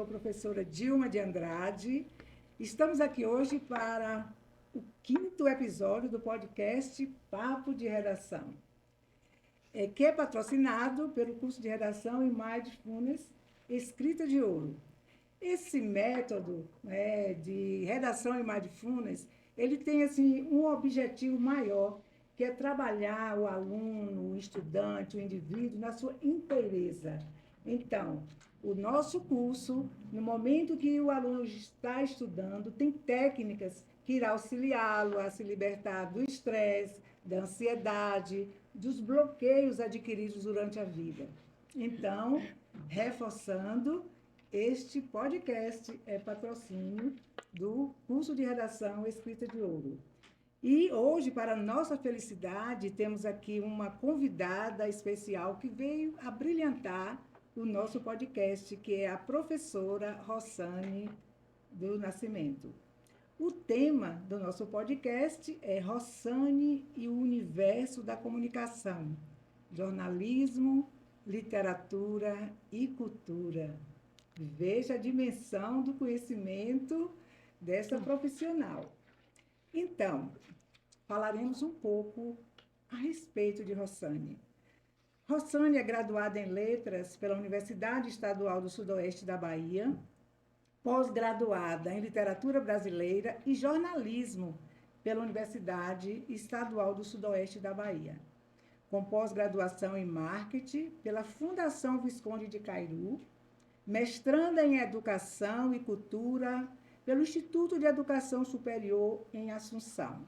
professora Dilma de Andrade. Estamos aqui hoje para o 5º episódio do podcast Papo de Redação, que é patrocinado pelo curso de Redação em Mindfulness Escrita de Ouro. Esse método de redação em Mindfulness, ele tem assim, um objetivo maior, que é trabalhar o aluno, o estudante, o indivíduo na sua inteireza. Então, o nosso curso, no momento que o aluno está estudando, tem técnicas que irão auxiliá-lo a se libertar do estresse, da ansiedade, dos bloqueios adquiridos durante a vida. Então, reforçando, este podcast é patrocínio do curso de Redação Escrita de Ouro. E hoje, para nossa felicidade, temos aqui uma convidada especial que veio a brilhantar o nosso podcast, que é a professora Rossane do Nascimento. O tema do nosso podcast é Rossane e o Universo da Comunicação, Jornalismo, Literatura e Cultura. Veja a dimensão do conhecimento dessa profissional. Então, falaremos um pouco a respeito de Rossane. Rossane é graduada em Letras pela Universidade Estadual do Sudoeste da Bahia, pós-graduada em Literatura Brasileira e Jornalismo pela Universidade Estadual do Sudoeste da Bahia, com pós-graduação em Marketing pela Fundação Visconde de Cairu, mestranda em Educação e Cultura pelo Instituto de Educação Superior em Assunção.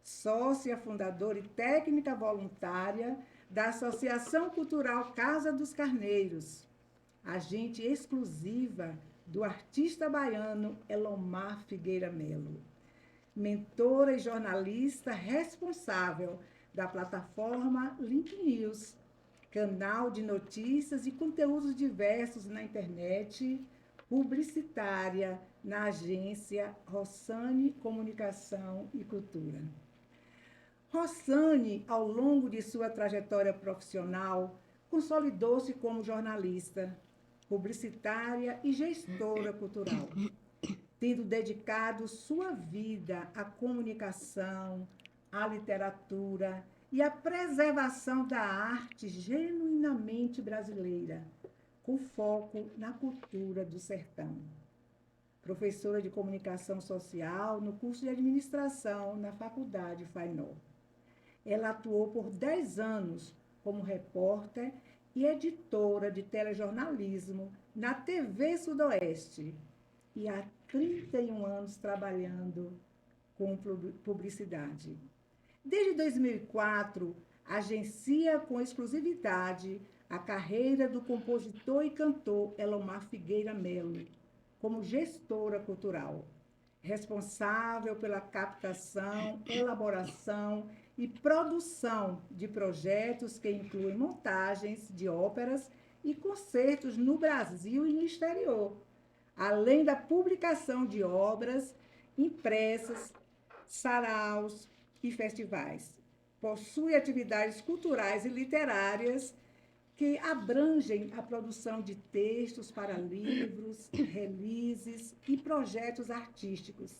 Sócia fundadora e técnica voluntária da Associação Cultural Casa dos Carneiros, agente exclusiva do artista baiano Elomar Figueira Melo, mentora e jornalista responsável da plataforma Link News, canal de notícias e conteúdos diversos na internet, publicitária na agência Rossane Comunicação e Cultura. Rossane, ao longo de sua trajetória profissional, consolidou-se como jornalista, publicitária e gestora cultural, tendo dedicado sua vida à comunicação, à literatura e à preservação da arte genuinamente brasileira, com foco na cultura do sertão. Professora de Comunicação Social no curso de Administração na Faculdade FAINOR. Ela atuou por 10 anos como repórter e editora de telejornalismo na TV Sudoeste e há 31 anos trabalhando com publicidade. Desde 2004, agencia com exclusividade a carreira do compositor e cantor Elomar Figueira Melo, como gestora cultural, responsável pela captação, elaboração e produção de projetos que incluem montagens de óperas e concertos no Brasil e no exterior, além da publicação de obras impressas, saraus e festivais. Possui atividades culturais e literárias que abrangem a produção de textos para livros, releases e projetos artísticos,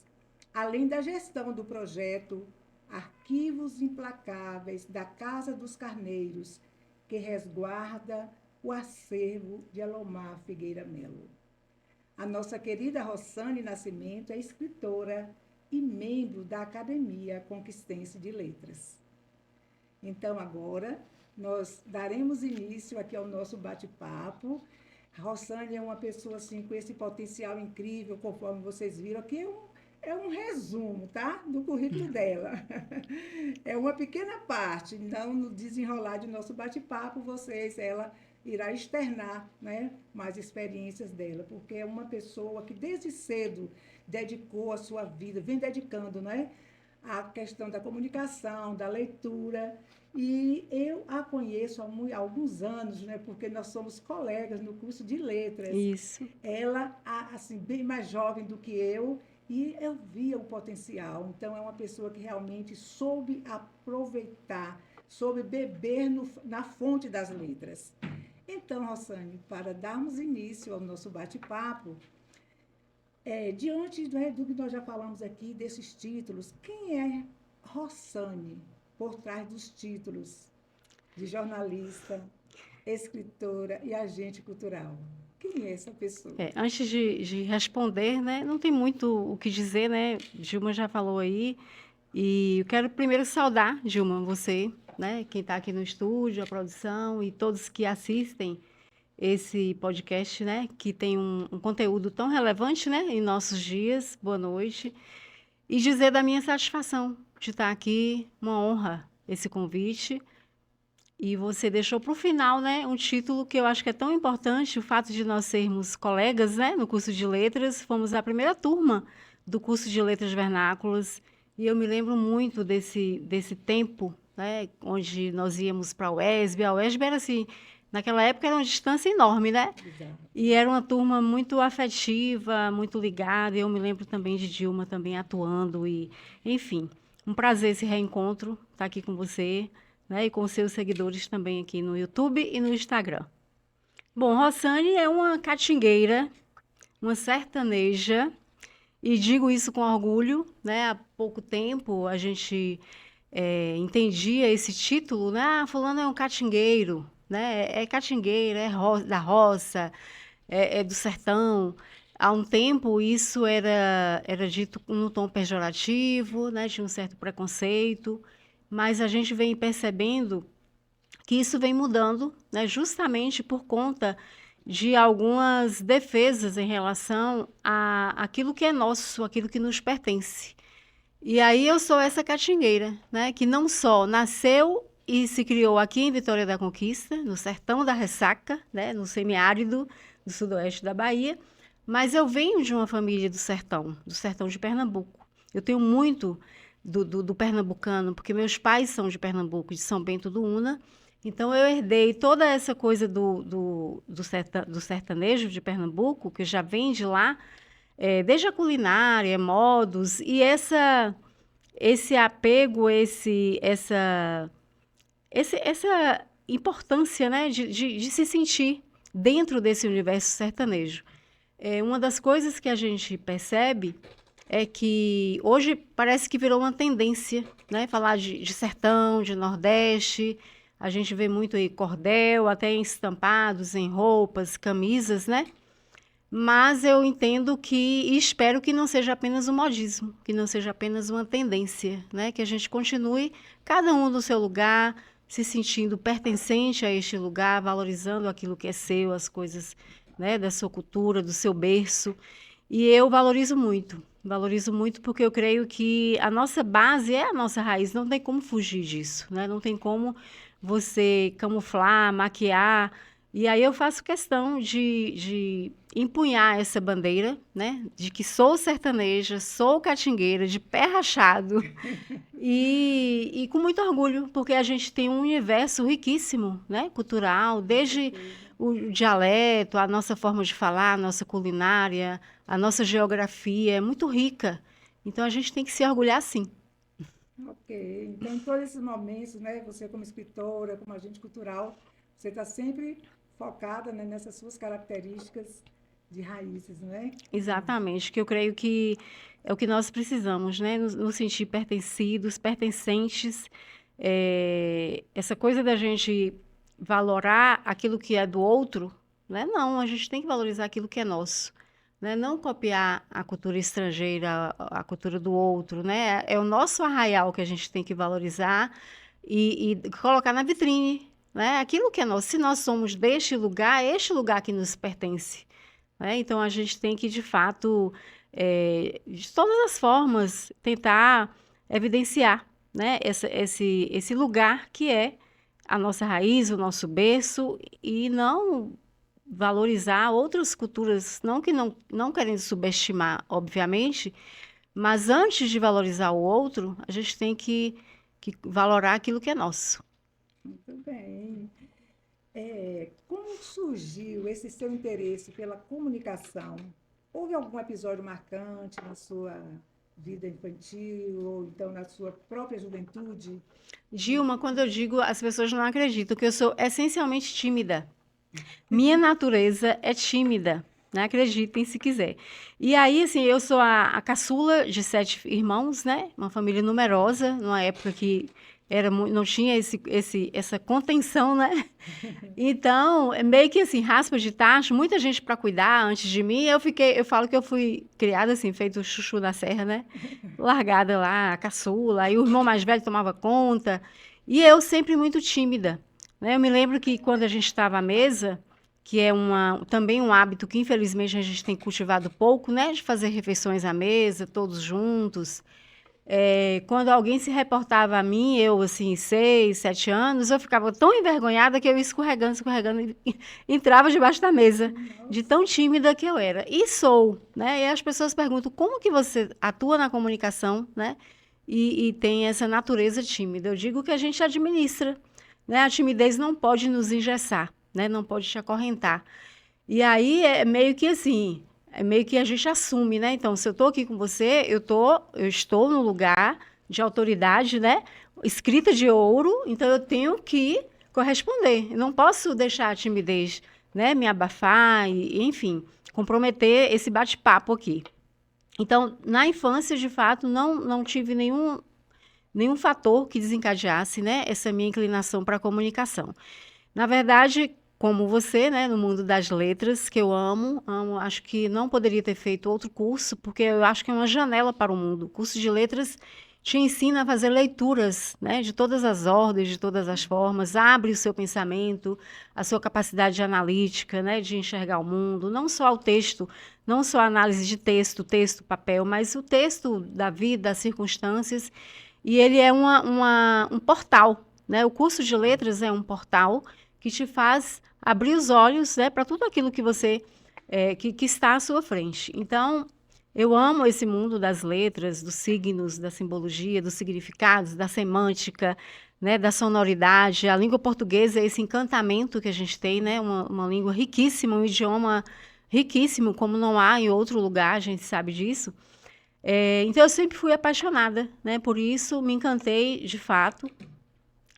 além da gestão do projeto Arquivos Implacáveis da Casa dos Carneiros, que resguarda o acervo de Elomar Figueira Melo. A nossa querida Rossane Nascimento é escritora e membro da Academia Conquistense de Letras. Então, agora, nós daremos início aqui ao nosso bate-papo. A Rossane é uma pessoa assim, com esse potencial incrível, conforme vocês viram. Aqui é um resumo, tá? Do currículo dela. É uma pequena parte, então, no desenrolar de nosso bate-papo, ela irá externar, né, mais experiências dela, porque é uma pessoa que desde cedo dedicou a sua vida, vem dedicando, né, a questão da comunicação, da leitura, e eu a conheço há alguns anos, né, porque nós somos colegas no curso de letras. Isso. Ela, assim, bem mais jovem do que eu, e eu via o potencial. Então, é uma pessoa que realmente soube aproveitar, soube beber na fonte das letras. Então, Rossane, para darmos início ao nosso bate-papo, diante do que nós já falamos aqui, desses títulos, quem é Rossane por trás dos títulos de jornalista, escritora e agente cultural? Quem é essa pessoa? Antes de responder, né, não tem muito o que dizer, né? Gilma já falou aí. E eu quero primeiro saudar, Gilma, você, né, quem está aqui no estúdio, a produção e todos que assistem esse podcast, né, que tem um conteúdo tão relevante, né, em nossos dias. Boa noite. E dizer da minha satisfação de estar aqui, uma honra esse convite. E você deixou para o final, né, um título que eu acho que é tão importante, o fato de nós sermos colegas, né, no curso de letras, fomos a primeira turma do curso de letras vernáculas, e eu me lembro muito desse tempo, né, onde nós íamos para a UESB era assim, naquela época era uma distância enorme, né, Exato. e era uma turma muito afetiva, muito ligada, e eu me lembro também de Dilma também atuando, e enfim, um prazer esse reencontro, estar aqui com você, né, e com seus seguidores também aqui no YouTube e no Instagram. Bom, Rossane é uma catingueira, uma sertaneja, e digo isso com orgulho, né? Há pouco tempo a gente entendia esse título, né? Ah, fulano é um catingueiro, né? É catingueiro, da roça, é do sertão. Há um tempo isso era dito num tom pejorativo, né? Tinha um certo preconceito, mas a gente vem percebendo que isso vem mudando, né, justamente por conta de algumas defesas em relação a aquilo que é nosso, aquilo que nos pertence. E aí eu sou essa catingueira, né, que não só nasceu e se criou aqui em Vitória da Conquista, no sertão da Ressaca, né, no semiárido do sudoeste da Bahia, mas eu venho de uma família do sertão de Pernambuco. Eu tenho muito do pernambucano, porque meus pais são de Pernambuco, de São Bento do Una, então eu herdei toda essa coisa do sertanejo de Pernambuco, que já vem de lá, desde a culinária, modos, e esse apego, essa importância, né, de se sentir dentro desse universo sertanejo. Uma das coisas que a gente percebe é que hoje parece que virou uma tendência, né? Falar de sertão, de Nordeste. A gente vê muito aí cordel, até em estampados, em roupas, camisas, né? Mas eu entendo que e espero que não seja apenas um modismo, que não seja apenas uma tendência, né? Que a gente continue cada um no seu lugar, se sentindo pertencente a este lugar, valorizando aquilo que é seu, as coisas, né, da sua cultura, do seu berço. E eu valorizo muito porque eu creio que a nossa base é a nossa raiz, não tem como fugir disso, né? Não tem como você camuflar, maquiar. E aí eu faço questão de empunhar essa bandeira, né? De que sou sertaneja, sou catingueira, de pé rachado. E com muito orgulho, porque a gente tem um universo riquíssimo, né? Cultural, desde o dialeto, a nossa forma de falar, a nossa culinária, a nossa geografia é muito rica. Então a gente tem que se orgulhar sim. Ok. Então, em todos esses momentos, né, você como escritora, como agente cultural, você está sempre focada, né, nessas suas características de raízes, não é? Exatamente, que eu creio que é o que nós precisamos, né? Nos sentir pertencidos, pertencentes. Essa coisa da gente valorar aquilo que é do outro, né? Não, a gente tem que valorizar aquilo que é nosso, né? Não copiar a cultura estrangeira, a cultura do outro, né? É o nosso arraial que a gente tem que valorizar e colocar na vitrine, né? Aquilo que é nosso. Se nós somos deste lugar, é este lugar que nos pertence, né? Então, a gente tem que, de fato, de todas as formas, tentar evidenciar, né, esse lugar que é a nossa raiz, o nosso berço, e não valorizar outras culturas, não querendo subestimar, obviamente, mas antes de valorizar o outro, a gente tem que valorar aquilo que é nosso. Muito bem. Como surgiu esse seu interesse pela comunicação? Houve algum episódio marcante na sua vida infantil ou então na sua própria juventude? Dilma, quando eu digo, as pessoas não acreditam que eu sou essencialmente tímida. Minha natureza é tímida, né? Acreditem se quiser. E aí, assim, eu sou a caçula de 7 irmãos, né? Uma família numerosa, numa época que não tinha essa contenção, né? Então, é meio que assim, raspa de tacho, muita gente para cuidar antes de mim. Eu falo que eu fui criada assim, feito chuchu da serra, né? Largada lá, a caçula, aí o irmão mais velho tomava conta. E eu sempre muito tímida, né? Eu me lembro que quando a gente estava à mesa, que é também um hábito que infelizmente a gente tem cultivado pouco, né? De fazer refeições à mesa, todos juntos. Quando alguém se reportava a mim, eu, assim, 6, 7 anos, eu ficava tão envergonhada que eu ia escorregando, e entrava debaixo da mesa, de tão tímida que eu era. E sou, né? E as pessoas perguntam, como que você atua na comunicação, né? E tem essa natureza tímida. Eu digo que a gente administra, né? A timidez não pode nos engessar, né? Não pode te acorrentar. E aí é meio que assim, é meio que a gente assume, né? Então, se eu estou aqui com você, eu estou no lugar de autoridade, né? Escrita de ouro, então eu tenho que corresponder. Eu não posso deixar a timidez, né, me abafar e, enfim, comprometer esse bate-papo aqui. Então, na infância, de fato, não tive nenhum fator que desencadeasse, né, essa minha inclinação para a comunicação. Na verdade, como você, né, no mundo das letras, que eu amo, acho que não poderia ter feito outro curso, porque eu acho que é uma janela para o mundo. O curso de letras te ensina a fazer leituras, né, de todas as ordens, de todas as formas, abre o seu pensamento, a sua capacidade analítica, né, de enxergar o mundo, não só o texto, não só a análise de texto, papel, mas o texto da vida, das circunstâncias, e ele é um portal, né? O curso de letras é um portal que te faz abrir os olhos, né, para tudo aquilo que você que está à sua frente. Então, eu amo esse mundo das letras, dos signos, da simbologia, dos significados, da semântica, né, da sonoridade. A língua portuguesa é esse encantamento que a gente tem, né, uma língua riquíssima, um idioma riquíssimo, como não há em outro lugar, a gente sabe disso. Então, eu sempre fui apaixonada, né, por isso, me encantei de fato.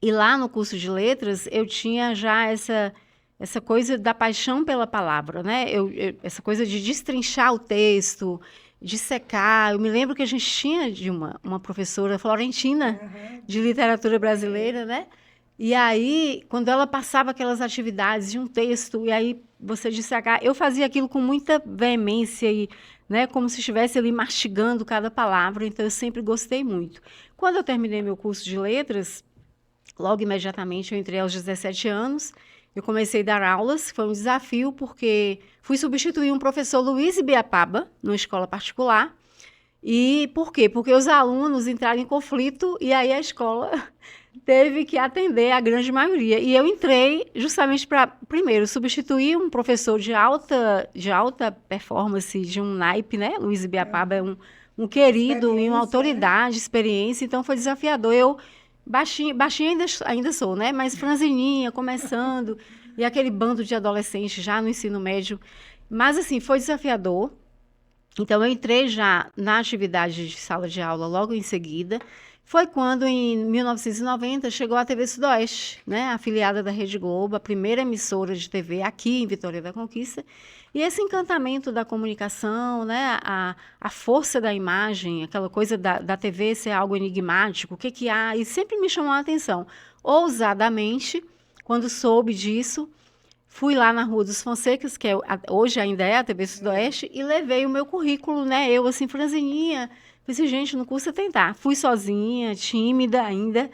E lá no curso de letras, eu tinha já essa coisa da paixão pela palavra, né? Essa coisa de destrinchar o texto, de secar. Eu me lembro que a gente tinha de uma professora florentina de literatura brasileira, né? E aí, quando ela passava aquelas atividades de um texto, e aí você dissecar, eu fazia aquilo com muita veemência e, né, como se estivesse ali mastigando cada palavra, então eu sempre gostei muito. Quando eu terminei meu curso de letras, logo imediatamente eu entrei aos 17 anos, eu comecei a dar aulas, foi um desafio porque fui substituir um professor Luiz Ibiapaba, numa escola particular. E por quê? Porque os alunos entraram em conflito e aí a escola teve que atender a grande maioria. E eu entrei justamente para, primeiro, substituir um professor de alta performance, de um naipe, né? Luiz Ibiapaba é um querido e uma autoridade, experiência, então foi desafiador. Eu baixinha ainda sou, né? Mas franzininha, começando, e aquele bando de adolescentes já no ensino médio. Mas, assim, foi desafiador. Então, eu entrei já na atividade de sala de aula logo em seguida. Foi quando, em 1990, chegou a TV Sudoeste, né? Afiliada da Rede Globo, a primeira emissora de TV aqui em Vitória da Conquista. E esse encantamento da comunicação, né? A força da imagem, aquela coisa da TV ser algo enigmático, o que que há? E sempre me chamou a atenção. Ousadamente, quando soube disso, fui lá na Rua dos Fonsecas, que hoje ainda é a TV Sudoeste, e levei o meu currículo, né? Eu, assim, franzininha. Falei assim, gente, não custa tentar. Fui sozinha, tímida ainda,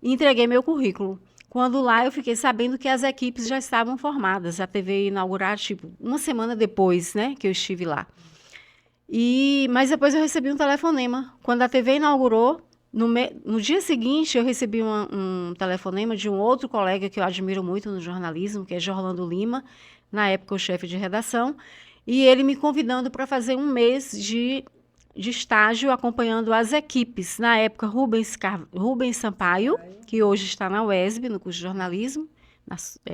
e entreguei meu currículo. Quando lá eu fiquei sabendo que as equipes já estavam formadas. A TV ia inaugurar, tipo, uma semana depois, né, que eu estive lá. Mas depois eu recebi um telefonema. Quando a TV inaugurou, no dia seguinte eu recebi um telefonema de um outro colega que eu admiro muito no jornalismo, que é Jorlando Lima, na época o chefe de redação, e ele me convidando para fazer um mês de estágio acompanhando as equipes. Na época, Rubens Sampaio, que hoje está na UESB, no curso de jornalismo,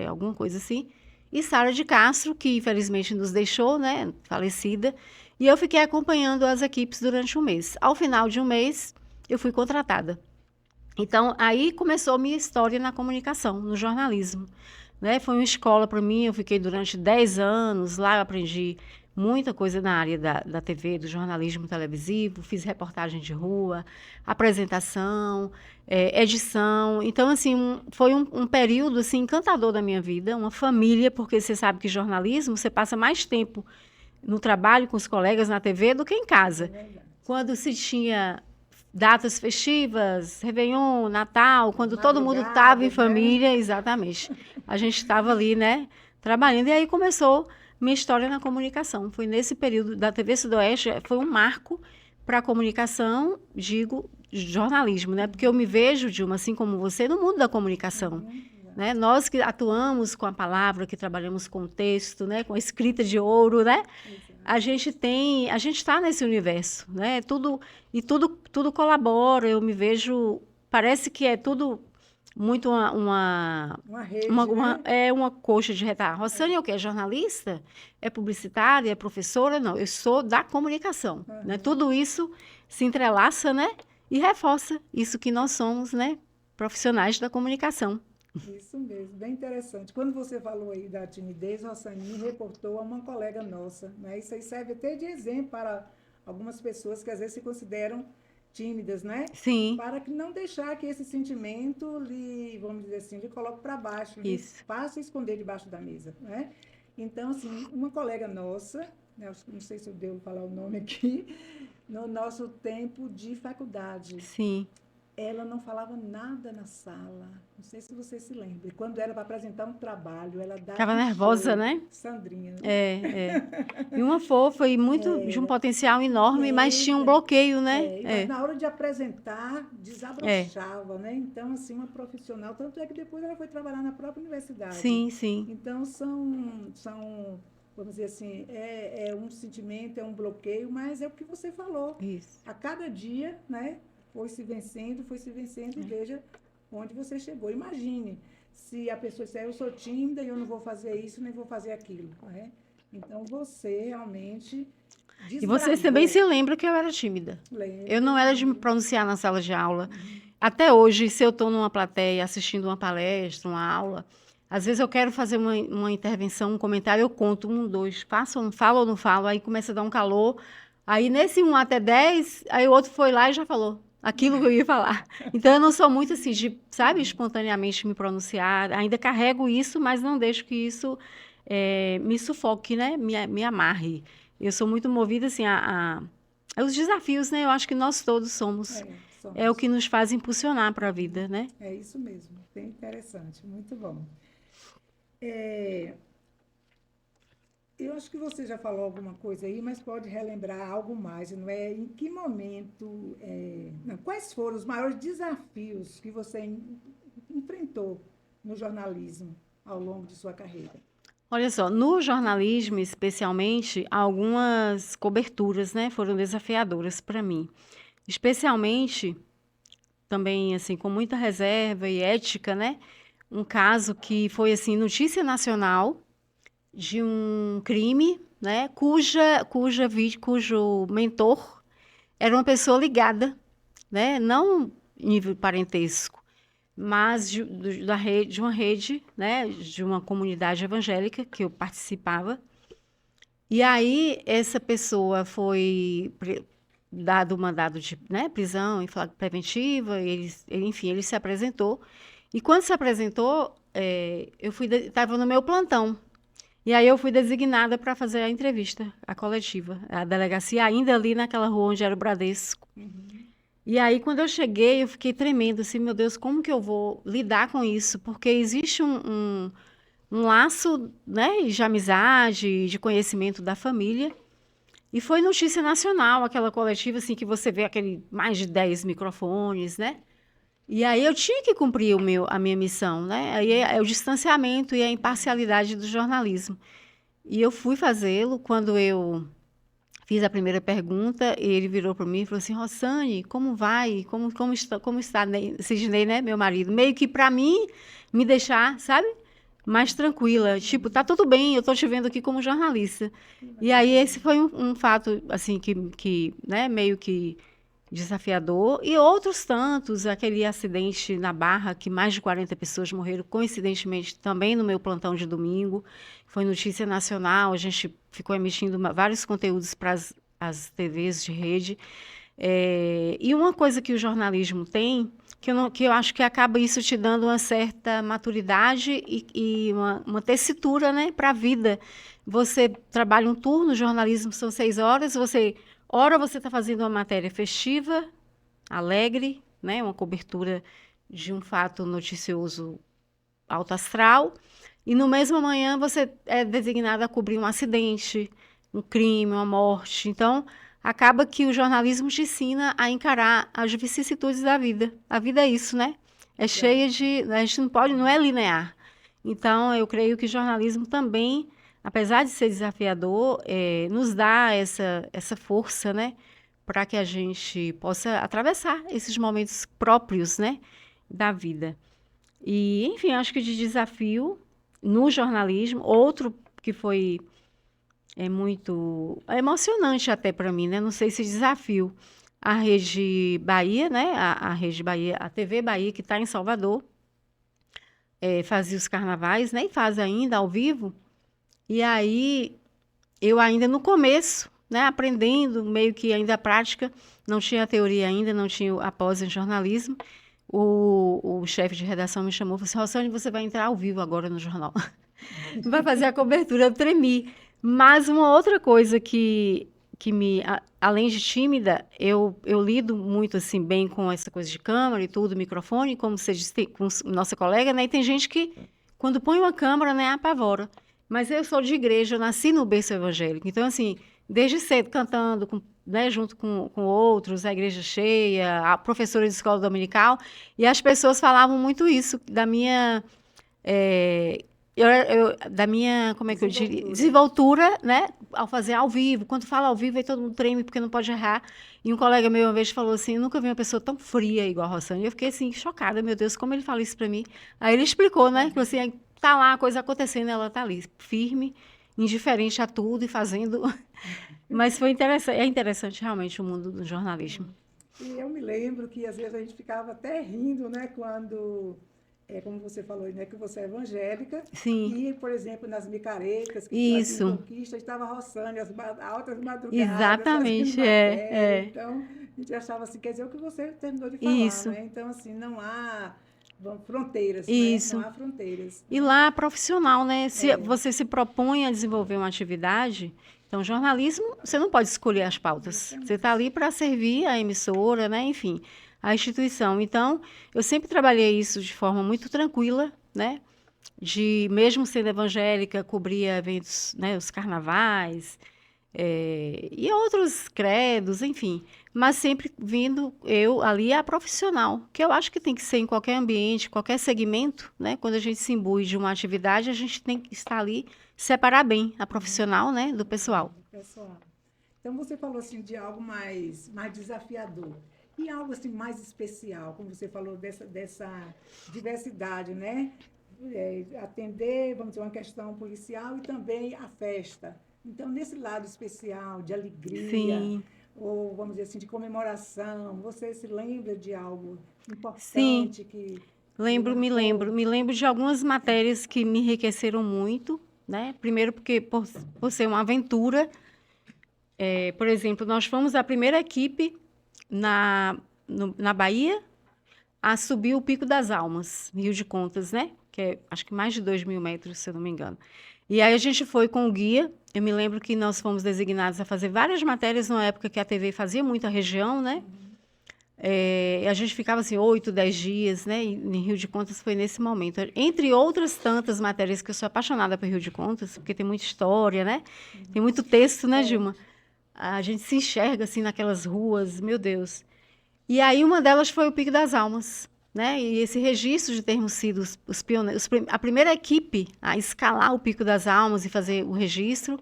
alguma coisa assim, e Sara de Castro, que infelizmente nos deixou, né, falecida, e eu fiquei acompanhando as equipes durante um mês. Ao final de um mês, eu fui contratada. Então, aí começou minha história na comunicação, no jornalismo. né? Foi uma escola para mim, eu fiquei durante 10 anos, lá eu aprendi muita coisa na área da TV, do jornalismo televisivo, fiz reportagem de rua, apresentação, edição. Então, assim, foi um período assim, encantador da minha vida, uma família, porque você sabe que jornalismo, você passa mais tempo no trabalho com os colegas na TV do que em casa. Quando se tinha datas festivas, Réveillon, Natal, quando todo mundo estava em família, exatamente. A gente estava ali, né, trabalhando. E aí começou minha história na comunicação. Foi nesse período da TV Sudoeste, foi um marco para a comunicação, digo, jornalismo, né? Porque eu me vejo, Dilma, assim como você, no mundo da comunicação. Né? Nós que atuamos com a palavra, que trabalhamos com o texto, né? Com a escrita de ouro, né? A gente está nesse universo, né? Tudo colabora. Eu me vejo, parece que é tudo muito uma rede, é uma coxa de retalho. Rosane é o quê? É jornalista? É publicitária? É professora? Não, eu sou da comunicação, né? Tudo isso se entrelaça, né? E reforça isso que nós somos, né? Profissionais da comunicação. Isso mesmo, bem interessante. Quando você falou aí da timidez, Rosane me reportou a uma colega nossa, né? Isso aí serve até de exemplo para algumas pessoas que às vezes se consideram tímidas, né? Sim. Para que não deixar que esse sentimento lhe, vamos dizer assim, lhe coloque para baixo, lhe faça esconder debaixo da mesa, né? Então, assim, uma colega nossa, né, não sei se eu devo falar o nome aqui, no nosso tempo de faculdade. Sim. Ela não falava nada na sala. Não sei se você se lembra. Quando era para apresentar um trabalho, ela dava ficava nervosa, né? Sandrinha. Né? E uma fofa e muito de um potencial enorme, mas tinha um bloqueio, né? Mas na hora de apresentar, desabrochava, né? Então, assim, uma profissional. Tanto é que depois ela foi trabalhar na própria universidade. Sim, sim. Então, vamos dizer assim, é um sentimento, é um bloqueio, mas é o que você falou. Isso. A cada dia, né? Foi se vencendo e veja onde você chegou. Imagine se a pessoa disser, eu sou tímida e eu não vou fazer isso, nem vou fazer aquilo. Né? Então, você realmente desbravou. E você também se lembra que eu era tímida. Lembro. Eu não era de me pronunciar na sala de aula. Até hoje, se eu estou numa plateia assistindo uma palestra, uma aula, às vezes eu quero fazer uma intervenção, um comentário, eu conto 1, 2, faço ou não falo, aí começa a dar um calor. Aí, nesse 1 até 10, aí o outro foi lá e já falou aquilo que eu ia falar. Então, eu não sou muito assim, de, sabe, espontaneamente me pronunciar. Ainda carrego isso, mas não deixo que isso me sufoque, né? Me amarre. Eu sou muito movida, assim, os desafios, né? Eu acho que nós todos somos. É o que nos faz impulsionar para a vida, né? É isso mesmo. Bem interessante. Muito bom. Eu acho que você já falou alguma coisa aí, mas pode relembrar algo mais, não é? Em que momento, quais foram os maiores desafios que você enfrentou no jornalismo ao longo de sua carreira? Olha só, no jornalismo, especialmente, algumas coberturas, né, foram desafiadoras para mim. Especialmente, também, assim, com muita reserva e ética, né? Um caso que foi, assim, notícia nacional, de um crime, né, cujo mentor era uma pessoa ligada, né, não nível parentesco, mas de uma rede, né, de uma comunidade evangélica que eu participava. E aí essa pessoa foi dado o mandado de, né, prisão em flagrante preventiva, enfim, ele se apresentou. E quando se apresentou, eu estava no meu plantão. E aí eu fui designada para fazer a entrevista, a coletiva, a delegacia ainda ali naquela rua onde era o Bradesco. E aí quando eu cheguei, eu fiquei tremendo, assim, meu Deus, como que eu vou lidar com isso? Porque existe um laço, né, de amizade, de conhecimento da família. E foi notícia nacional, aquela coletiva, assim, que você vê mais de 10 microfones, né? E aí eu tinha que cumprir a minha missão, né? Aí é o distanciamento e a imparcialidade do jornalismo. E eu fui fazê-lo. Quando eu fiz a primeira pergunta, ele virou para mim e falou assim, Rosane, como vai? Como está Sidney, né, meu marido? Meio que para mim, me deixar, sabe, mais tranquila. Tipo, tá tudo bem, eu estou te vendo aqui como jornalista. E aí esse foi um fato, assim, que né, meio que desafiador, e outros tantos, aquele acidente na Barra, que mais de 40 pessoas morreram, coincidentemente também no meu plantão de domingo, foi notícia nacional, a gente ficou emitindo vários conteúdos para as TVs de rede, e uma coisa que o jornalismo tem, que eu acho que acaba isso te dando uma certa maturidade e uma tessitura, né, para a vida. Você trabalha um turno, jornalismo são 6 horas, ora você está fazendo uma matéria festiva, alegre, né, uma cobertura de um fato noticioso alto astral, e no mesmo manhã você é designado a cobrir um acidente, um crime, uma morte. Então, acaba que o jornalismo te ensina a encarar as vicissitudes da vida. A vida é isso, né? É cheia de... A gente não é linear. Então, eu creio que o jornalismo também, apesar de ser desafiador, nos dá essa força, né? Para que a gente possa atravessar esses momentos próprios, né? Da vida. E, enfim, acho que de desafio no jornalismo, outro que foi muito emocionante até para mim, né? Não sei se desafio. A Rede Bahia, né? A Rede Bahia, a TV Bahia, que está em Salvador, fazia os carnavais, né? E faz ainda ao vivo. E aí, eu ainda no começo, né? Aprendendo, meio que ainda a prática, não tinha a teoria ainda, não tinha a pós em jornalismo. O chefe de redação me chamou e falou assim: Rossane, você vai entrar ao vivo agora no jornal. Vai fazer a cobertura, eu tremi. Mas uma outra coisa que além de tímida, eu lido muito assim bem com essa coisa de câmera e tudo, microfone, como você disse, com nossa colega, né? E tem gente que, quando põe uma câmera, né, apavora. Mas eu sou de igreja, eu nasci no berço evangélico. Então, assim, desde cedo cantando, né, junto com outros, a igreja cheia, a professora de escola dominical, e as pessoas falavam muito isso, da minha... da minha, como é que eu diria? Desenvoltura, né? Ao fazer ao vivo. Quando fala ao vivo, aí todo mundo treme porque não pode errar. E um colega meu uma vez falou assim: eu nunca vi uma pessoa tão fria igual a Rossane. E eu fiquei assim, chocada, meu Deus, como ele fala isso para mim? Aí ele explicou, né? Falou assim: tá lá a coisa acontecendo, ela tá ali, firme, indiferente a tudo e fazendo. Mas foi interessante, é interessante realmente o mundo do jornalismo. E eu me lembro que às vezes a gente ficava até rindo, né? Quando. Como você falou, né, que você é evangélica. Sim. E, por exemplo, nas micaretas, que tinha aqui em Conquista, estava roçando as altas madrugadas. Exatamente, Então, a gente achava assim, quer dizer, o que você terminou de falar, né? Então, assim, não há fronteiras, isso. Né? Não há fronteiras. E lá é profissional, né? Se você se propõe a desenvolver uma atividade, então jornalismo, você não pode escolher as pautas. Você está ali para servir a emissora, né? Enfim, a instituição. Então, eu sempre trabalhei isso de forma muito tranquila, né? De, mesmo sendo evangélica, cobria eventos, né? Os carnavais, e outros credos, enfim. Mas sempre vindo eu ali a profissional, que eu acho que tem que ser em qualquer ambiente, qualquer segmento, né? Quando a gente se imbui de uma atividade, a gente tem que estar ali, separar bem a profissional, né, do pessoal. Então, você falou assim de algo mais desafiador. E algo assim mais especial, como você falou, dessa diversidade, né? Atender, vamos dizer, uma questão policial e também a festa. Então, nesse lado especial, de alegria, Sim. ou vamos dizer assim, de comemoração, você se lembra de algo importante? Sim. Que Me lembro de algumas matérias que me enriqueceram muito, né? Primeiro porque por ser uma aventura, por exemplo, nós fomos a primeira equipe na Bahia a subir o Pico das Almas, Rio de Contas, né? Que é, acho que mais de 2.000 metros, se eu não me engano. E aí a gente foi com o guia. Eu me lembro que nós fomos designados a fazer várias matérias na época que a TV fazia muito a região, né? A gente ficava assim 8, 10 dias, né? E em Rio de Contas foi nesse momento. Entre outras tantas matérias que eu sou apaixonada por Rio de Contas, porque tem muita história, né? Tem muito texto, né, Gilma? A gente se enxerga assim naquelas ruas, meu Deus. E aí uma delas foi o Pico das Almas, né? E esse registro de termos sido os pioneiros, a primeira equipe a escalar o Pico das Almas e fazer o registro.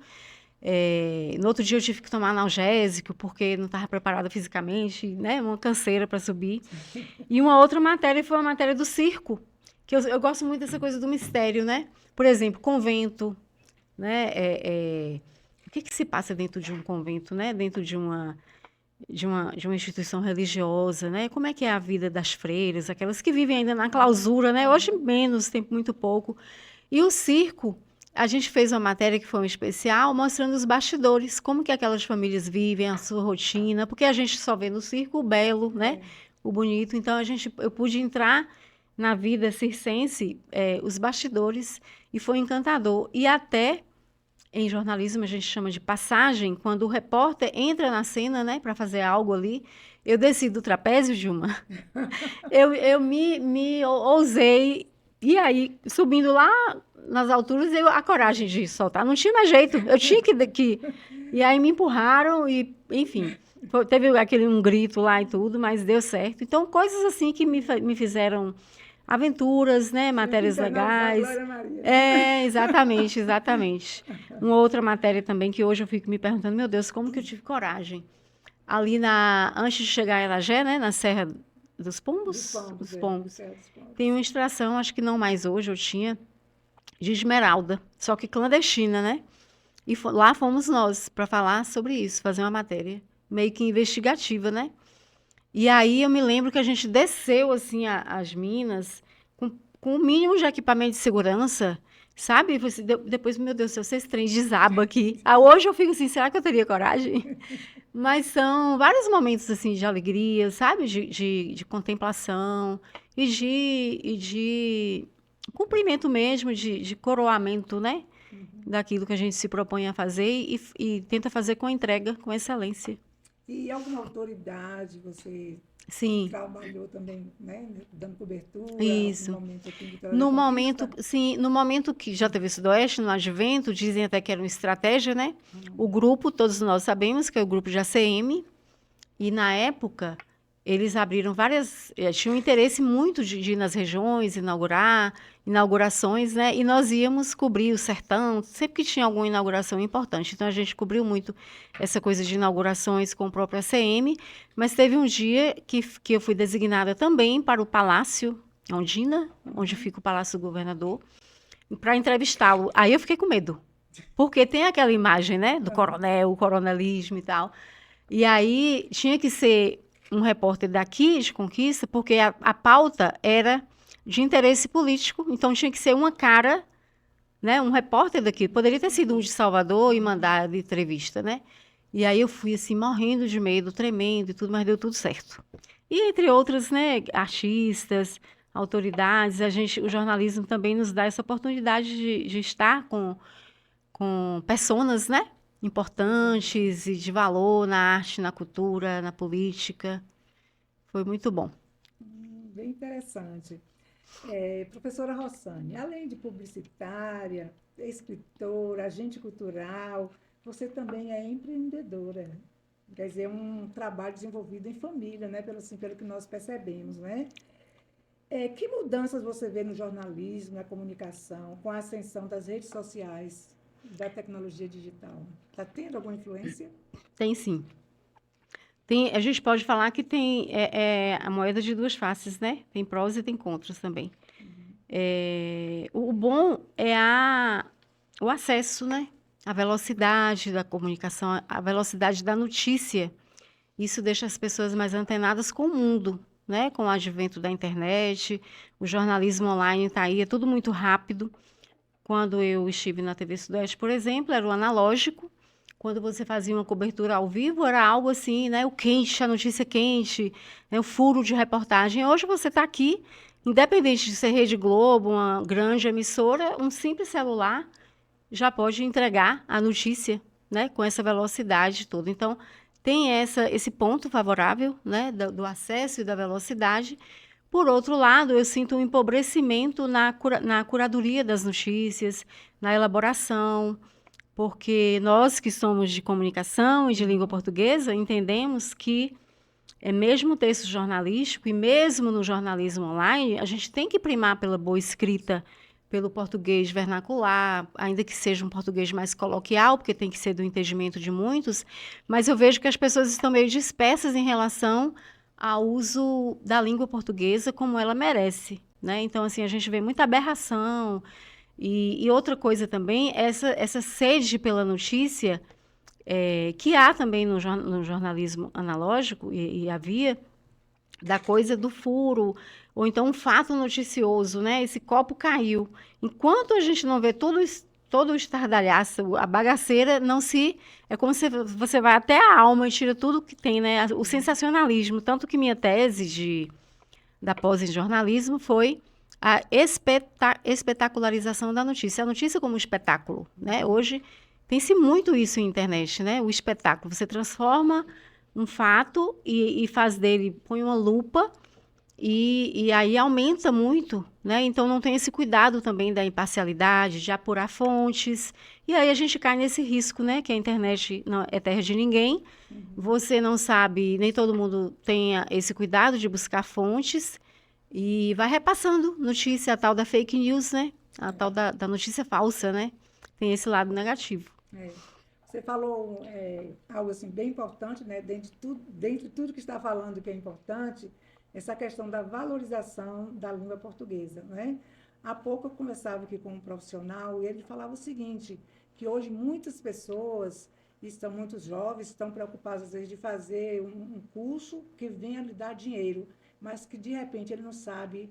No outro dia eu tive que tomar analgésico porque não estava preparada fisicamente, né? Uma canseira para subir. E uma outra matéria foi a matéria do circo, que eu gosto muito dessa coisa do mistério, né? Por exemplo, convento, né? O que se passa dentro de um convento, né? Dentro de uma de uma instituição religiosa, né? Como é que é a vida das freiras, aquelas que vivem ainda na clausura, né? Hoje menos, tem muito pouco. E o circo, a gente fez uma matéria que foi um especial, mostrando os bastidores, como que aquelas famílias vivem, a sua rotina, porque a gente só vê no circo o belo, né? O bonito. Então, eu pude entrar na vida circense, os bastidores, e foi encantador. E até, em jornalismo, a gente chama de passagem, quando o repórter entra na cena, né, para fazer algo ali, eu desci do trapézio, Dilma, eu me ousei, e aí, subindo lá nas alturas, a coragem de soltar, não tinha mais jeito, eu tinha que e aí me empurraram, e enfim, teve um grito lá e tudo, mas deu certo. Então, coisas assim que me fizeram aventuras, né, matérias legais. Glória Maria. Exatamente, exatamente. Uma outra matéria também que hoje eu fico me perguntando, meu Deus, como que eu tive coragem? Ali antes de chegar a Elagé, né, na Serra dos Pombos? Dos Pombos. Tem uma extração, acho que não mais hoje, eu tinha, de esmeralda, só que clandestina, né? E lá fomos nós para falar sobre isso, fazer uma matéria meio que investigativa, né? E aí eu me lembro que a gente desceu assim as minas com o mínimo de equipamento de segurança, sabe? Depois, meu Deus do céu, esse trem desaba aqui. Hoje eu fico assim, será que eu teria coragem? Mas são vários momentos assim de alegria, sabe? De contemplação e de cumprimento mesmo, de coroamento, né? Daquilo que a gente se propõe a fazer e tenta fazer com entrega, com excelência. E alguma autoridade você Sim. trabalhou também, né, dando cobertura? Isso. Momento aqui no momento que já teve Sudoeste, no Advento, dizem até que era uma estratégia, né? O grupo, todos nós sabemos que é o grupo de ACM, e na época eles abriram tinham interesse muito de ir nas regiões, inaugurações, né? E nós íamos cobrir o sertão, sempre que tinha alguma inauguração importante. Então, a gente cobriu muito essa coisa de inaugurações com o próprio ACM, mas teve um dia que eu fui designada também para o Palácio Ondina, onde fica o Palácio do Governador, para entrevistá-lo. Aí eu fiquei com medo, porque tem aquela imagem, né, do coronel, o coronelismo e tal. E aí tinha que ser um repórter daqui, de Conquista, porque a pauta era de interesse político, então tinha que ser uma cara, né, um repórter daqui. Poderia ter sido um de Salvador e mandar de entrevista, né? E aí eu fui assim, morrendo de medo, tremendo e tudo, mas deu tudo certo. E entre outras, né, artistas, autoridades, o jornalismo também nos dá essa oportunidade de estar com pessoas, né, importantes e de valor na arte, na cultura, na política. Foi muito bom. Bem interessante. Professora Rossane, além de publicitária, escritora, agente cultural, você também é empreendedora. Quer dizer, um trabalho desenvolvido em família, né? Pelo que nós percebemos, né? Que mudanças você vê no jornalismo, na comunicação, com a ascensão das redes sociais, da tecnologia digital? Está tendo alguma influência? Tem sim. A gente pode falar que tem a moeda de duas faces, né? Tem prós e tem contras também. O bom é o acesso, né? A velocidade da comunicação, a velocidade da notícia. Isso deixa as pessoas mais antenadas com o mundo, né? Com o advento da internet, o jornalismo online está aí, é tudo muito rápido. Quando eu estive na TV Sudeste, por exemplo, era o analógico. Quando você fazia uma cobertura ao vivo, era algo assim, né? O quente, a notícia quente, né? O furo de reportagem. Hoje você está aqui, independente de ser Rede Globo, uma grande emissora, um simples celular já pode entregar a notícia, né? Com essa velocidade toda. Então, tem esse ponto favorável, né? Do acesso e da velocidade. Por outro lado, eu sinto um empobrecimento na curadoria das notícias, na elaboração, porque nós que somos de comunicação e de língua portuguesa entendemos que, mesmo o texto jornalístico e mesmo no jornalismo online, a gente tem que primar pela boa escrita, pelo português vernacular, ainda que seja um português mais coloquial, porque tem que ser do entendimento de muitos, mas eu vejo que as pessoas estão meio dispersas em relação ao uso da língua portuguesa como ela merece, né? Então, assim, a gente vê muita aberração. E outra coisa também, essa sede pela notícia, que há também no jornalismo analógico, e havia, da coisa do furo, ou então um fato noticioso, né? Esse copo caiu. Enquanto a gente não vê todo o estardalhaço, a bagaceira, não se... É como se você vai até a alma e tira tudo que tem, né? O sensacionalismo. Tanto que minha tese da pós em jornalismo foi a espetacularização da notícia. A notícia como espetáculo, né? Hoje tem-se muito isso em internet, né? O espetáculo. Você transforma um fato e faz dele, põe uma lupa e aí aumenta muito, né? Então não tem esse cuidado também da imparcialidade, de apurar fontes. E aí a gente cai nesse risco, né? Que a internet não é terra de ninguém. Você não sabe, nem todo mundo tem esse cuidado de buscar fontes e vai repassando notícia, a tal da fake news, né? A tal da notícia falsa, né? Tem esse lado negativo. É. Você falou algo assim bem importante, né? Dentre tudo que está falando que é importante, essa questão da valorização da língua portuguesa, né? Há pouco eu conversava aqui com um profissional e ele falava o seguinte, que hoje muitas pessoas, muitos jovens, estão preocupados às vezes de fazer um curso que venha lhe dar dinheiro, mas que de repente ele não sabe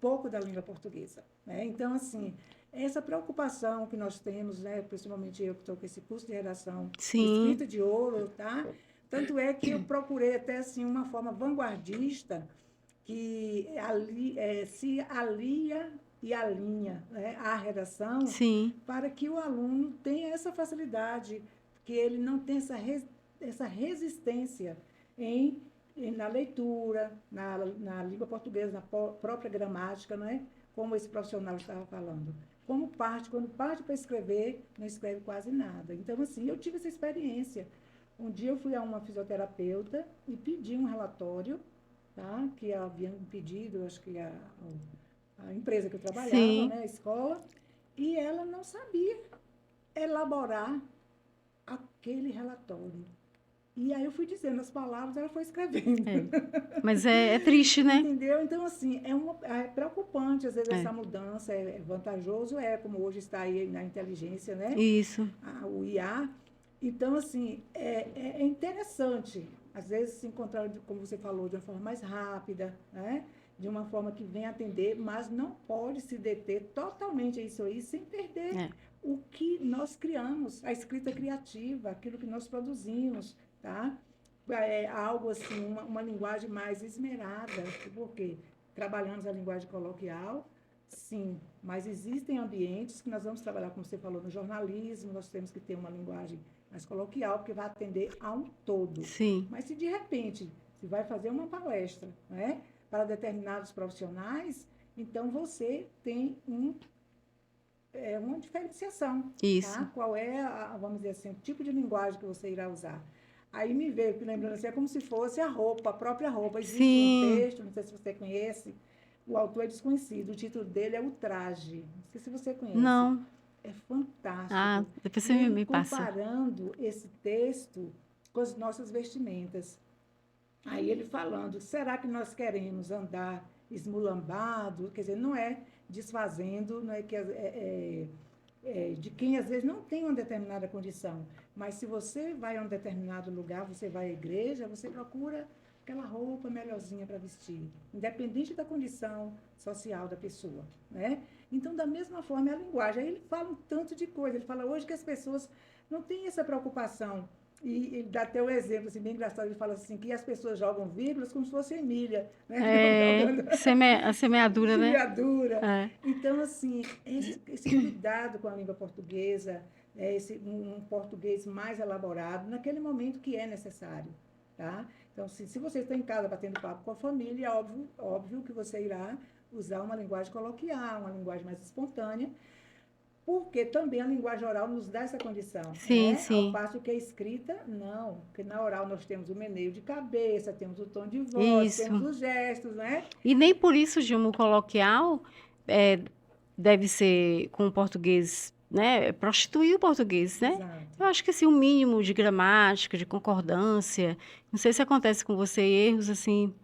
pouco da língua portuguesa, né? Então, assim, essa preocupação que nós temos, né, principalmente eu que estou com esse curso de redação Sim, escrita de ouro, tá? Tanto é que eu procurei até assim uma forma vanguardista que se alia e alinha, né, a redação sim, para que o aluno tenha essa facilidade, que ele não tenha essa resistência na leitura, na língua portuguesa, na própria gramática, não é? Como esse profissional estava falando. Quando parte para escrever, não escreve quase nada. Então, assim, eu tive essa experiência. Um dia eu fui a uma fisioterapeuta e pedi um relatório, tá? Que havia me pedido, acho que a empresa que eu trabalhava, sim. né, a escola, e ela não sabia elaborar aquele relatório. E aí eu fui dizendo as palavras, ela foi escrevendo. Mas é triste, né? Entendeu? Então, assim, é preocupante, às vezes, É, essa mudança, é vantajoso, como hoje está aí na inteligência, né? isso. O IA. Então, assim, é interessante, às vezes, se encontrar, como você falou, de uma forma mais rápida, né? De uma forma que venha atender, mas não pode se deter totalmente a isso aí, sem perder É. o que nós criamos, a escrita criativa, aquilo que nós produzimos, tá? Algo assim, uma linguagem mais esmerada, porque trabalhamos a linguagem coloquial, sim, mas existem ambientes que nós vamos trabalhar, como você falou, no jornalismo, nós temos que ter uma linguagem mais coloquial, porque vai atender a um todo. Sim, Mas se de repente se vai fazer uma palestra, né, para determinados profissionais, então você tem uma diferenciação, isso. tá? Qual é, vamos dizer assim, o tipo de linguagem que você irá usar. Aí me veio, lembrando assim, é como se fosse a própria roupa. Existe um Sim. texto, não sei se você conhece, o autor é desconhecido, o título dele é O Traje. Não sei se você conhece. Não. É Ah, fantástico. depois E você ele me passa. comparando esse texto com as nossas vestimentas. Aí ele falando, será que nós queremos andar esmulambado? Quer dizer, não é desfazendo, não é que de quem às vezes não tem uma determinada condição. Mas se você vai a um determinado lugar, você vai à igreja, você procura aquela roupa melhorzinha para vestir, independente da condição social da pessoa, né? Então, da mesma forma, é a linguagem. Aí ele fala um tanto de coisa. Ele fala hoje que as pessoas não têm essa preocupação. E ele dá até um exemplo assim, bem engraçado. Ele fala assim que as pessoas jogam vírgulas como se fosse Emília, né? Jogando A semeadura, né? semeadura. É. Então, assim, esse cuidado com a língua portuguesa, um português mais elaborado, naquele momento que é necessário, tá? Então, se você está em casa batendo papo com a família, é óbvio que você irá usar uma linguagem coloquial, uma linguagem mais espontânea, porque também a linguagem oral nos dá essa condição, Sim, né? Ao sim. passo que a escrita, não. Porque na oral nós temos o meneio de cabeça, temos o tom de voz, temos Isso. os gestos, né? E nem por isso, Gilmo, coloquial é, deve ser com o português, né? Prostituir o português, né? Exato. Eu acho que assim, um mínimo de gramática, de concordância. Não sei se acontece com você erros assim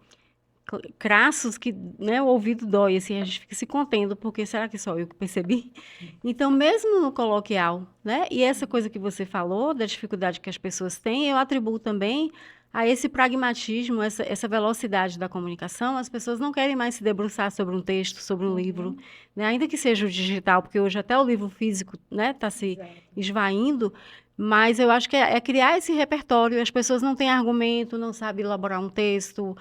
crassos que, né, o ouvido dói, assim, a gente fica se contendo, porque será que só eu que percebi? Então, mesmo no coloquial, né, e essa coisa que você falou, da dificuldade que as pessoas têm, eu atribuo também a esse pragmatismo, essa velocidade da comunicação. As pessoas não querem mais se debruçar sobre um texto, sobre um livro, né, ainda que seja o digital, porque hoje até o livro físico, né, está se Exato. esvaindo, mas eu acho que é criar esse repertório. As pessoas não têm argumento, não sabem elaborar um texto,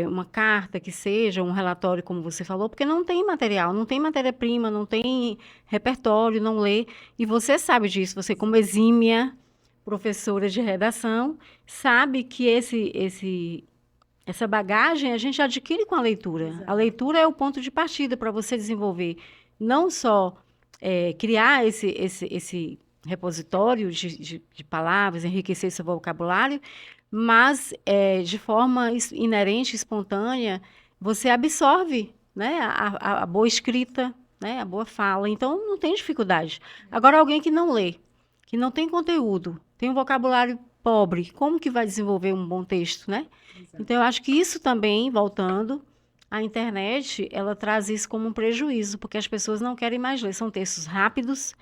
uma carta que seja, um relatório, como você falou, porque não tem material, não tem matéria-prima, não tem repertório, não lê. E você sabe disso, você como exímia professora de redação, sabe que essa bagagem a gente adquire com a leitura. Exato. A leitura é o ponto de partida para você desenvolver, não só criar esse repositório de palavras, enriquecer seu vocabulário, mas de forma inerente, espontânea, você absorve, né, a boa escrita, né, a boa fala. Então, não tem dificuldade. Agora, alguém que não lê, que não tem conteúdo, tem um vocabulário pobre, como que vai desenvolver um bom texto, né? Exato. Então, eu acho que isso também, voltando, a internet, ela traz isso como um prejuízo, porque as pessoas não querem mais ler. São textos rápidos,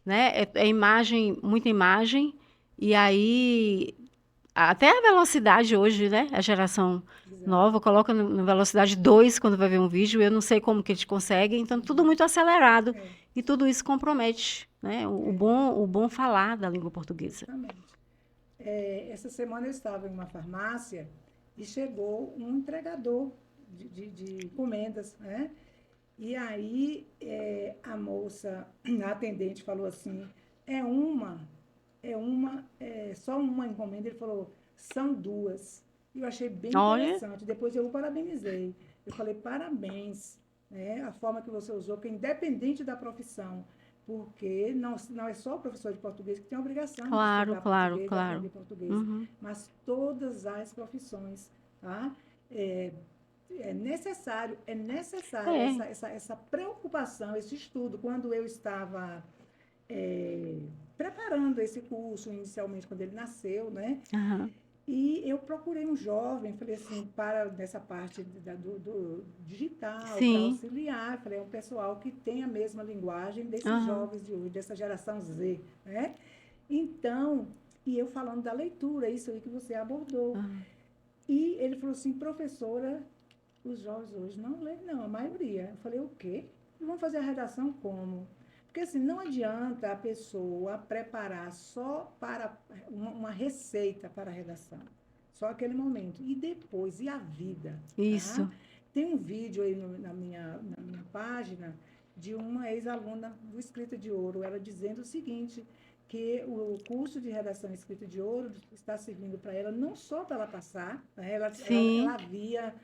né? É imagem, muita imagem, e aí até a velocidade hoje, né? A geração Exato. nova coloca na velocidade 2 quando vai ver um vídeo. Eu não sei como que eles conseguem. Então, tudo muito acelerado. E tudo isso compromete, né? O bom falar da língua portuguesa. Exatamente. Essa semana eu estava em uma farmácia e chegou um entregador de encomendas, né? E aí a moça, a atendente, falou assim, só uma encomenda. Ele falou, são duas. E eu achei bem Olha, interessante. Depois eu o parabenizei. Eu falei, parabéns, né? A forma que você usou, que é independente da profissão, porque não é só o professor de português que tem a obrigação de claro, estudar claro, português, de claro. aprender português, Uhum. mas todas as profissões, tá? É necessário É. essa preocupação, esse estudo. Quando eu estava preparando esse curso, inicialmente, quando ele nasceu, né? Aham. E eu procurei um jovem, falei assim, para nessa parte do digital, para Sim. auxiliar. Falei, é um pessoal que tem a mesma linguagem desses Aham. jovens de hoje, dessa geração Z, né? Então, e eu falando da leitura, isso aí que você abordou. Aham. E ele falou assim, professora, os jovens hoje não leem, não, a maioria. Eu falei, o quê? Vamos fazer a redação como? Porque assim, não adianta a pessoa preparar só para uma receita para a redação. Só aquele momento. E depois, e a vida? Isso. Tá? Tem um vídeo aí na minha página de uma ex-aluna do Escrita de Ouro, ela dizendo o seguinte, que o curso de redação Escrita de Ouro está servindo para ela, não só para ela passar, né? Ela havia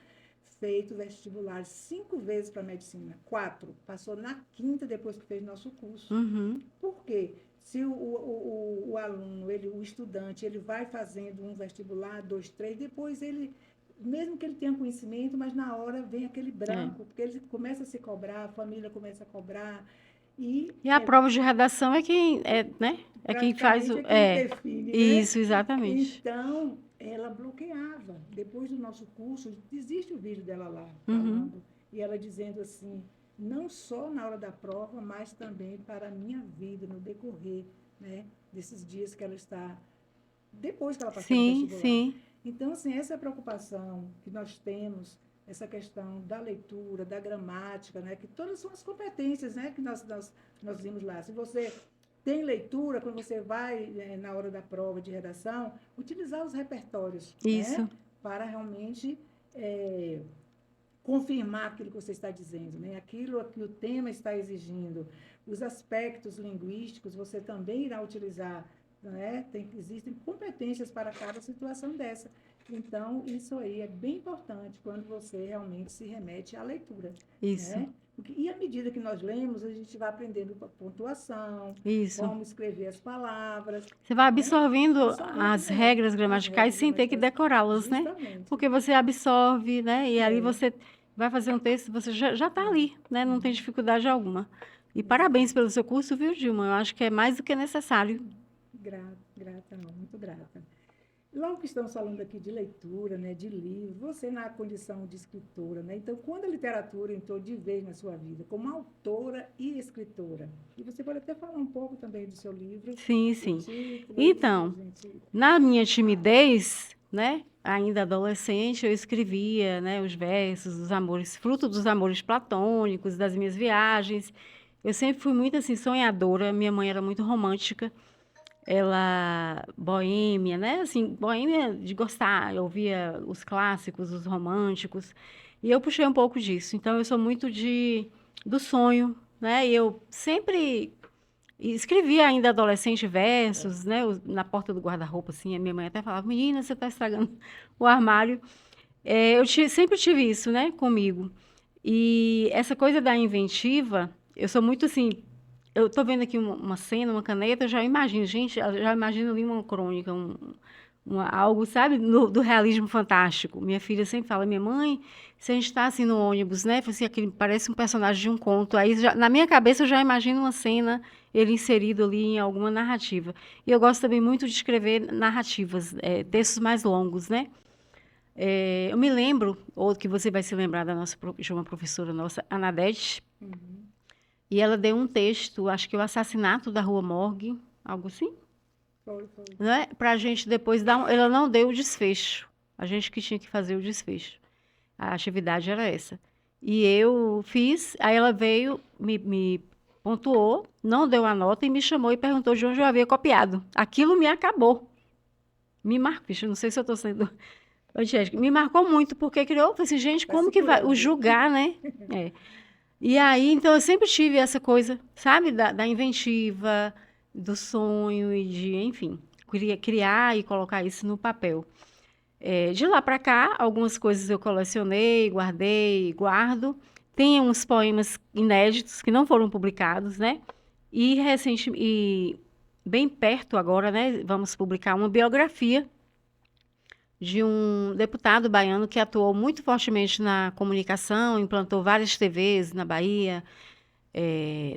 feito vestibular 5 vezes para medicina, 4, passou na 5ª depois que fez nosso curso. Uhum. Por quê? Se o aluno, o estudante, ele vai fazendo um vestibular, 2, 3, depois ele, mesmo que ele tenha conhecimento, mas na hora vem aquele branco, porque ele começa a se cobrar, a família começa a cobrar. E a prova de redação é quem, né? É quem faz o. quem define, né? Isso, exatamente. Então, ela bloqueava. Depois do nosso curso, existe o vídeo dela lá, falando, e ela dizendo assim, não só na hora da prova, mas também para a minha vida, no decorrer, né, desses dias que ela está, depois que ela passou no vestibular. Sim. Então, assim, essa preocupação que nós temos, essa questão da leitura, da gramática, né, que todas são as competências, né, que nós vimos lá. Se você tem leitura, quando você vai na hora da prova de redação, utilizar os repertórios, Isso. né, para realmente confirmar aquilo que você está dizendo, né, aquilo que o tema está exigindo. Os aspectos linguísticos você também irá utilizar, né? Existem competências para cada situação dessa. Então, isso aí é bem importante quando você realmente se remete à leitura. Isso. Né? E à medida que nós lemos, a gente vai aprendendo pontuação, Isso. como escrever as palavras. Você vai absorvendo né? as regras gramaticais sem ter que decorá-las, né? Porque você absorve, né? E ali você vai fazer um texto, você já está ali, né? Não tem dificuldade alguma. E parabéns pelo seu curso, viu, Dilma? Eu acho que é mais do que necessário. Grata, não, muito grata. Logo que estamos falando aqui de leitura, né, de livro, você na condição de escritora, né? Então, quando a literatura entrou de vez na sua vida, como autora e escritora, e você pode até falar um pouco também do seu livro, Sim, o sim. título, aí, para a Então, gente... na minha timidez, né, ainda adolescente, eu escrevia, né, os versos, os amores, fruto dos amores platônicos, das minhas viagens. Eu sempre fui muito assim sonhadora. Minha mãe era muito romântica, ela boêmia, né? Assim, boêmia de gostar. Eu ouvia os clássicos, os românticos, e eu puxei um pouco disso. Então eu sou muito de do sonho, né? E eu sempre escrevia ainda adolescente versos, né? Na porta do guarda-roupa, assim. A minha mãe até falava: Menina, você está estragando o armário. Sempre tive isso, né? Comigo. E essa coisa da inventiva, eu sou muito assim. Eu tô vendo aqui uma cena, uma caneta, eu já imagino, gente, eu já imagino ali uma crônica, algo, sabe, do realismo fantástico. Minha filha sempre fala: minha mãe, se a gente está assim no ônibus, né? Assim, aquele, parece um personagem de um conto. Aí na minha cabeça eu já imagino uma cena, ele inserido ali em alguma narrativa. E eu gosto também muito de escrever narrativas, textos mais longos, né? Eu me lembro, ou que você vai se lembrar de uma professora nossa, Anadete, e ela deu um texto, acho que o assassinato da Rua Morgue, algo assim, Foi. né? Para a gente depois dar ela não deu o desfecho, a gente que tinha que fazer o desfecho. A atividade era essa. E eu fiz, aí ela veio, me pontuou, não deu a nota e me chamou e perguntou de onde eu havia copiado. Aquilo me acabou. Me marcou, não sei se eu estou sendo... Angélica, me marcou muito, porque criou, falei assim, gente, Está como que vai, o segurando. julgar, né? É. E aí, então, eu sempre tive essa coisa, sabe, da inventiva, do sonho e de, enfim, criar e colocar isso no papel. De lá para cá, algumas coisas eu colecionei, guardei, guardo. Tem uns poemas inéditos que não foram publicados, né? E bem perto agora, né, vamos publicar uma biografia de um deputado baiano que atuou muito fortemente na comunicação, implantou várias TVs na Bahia,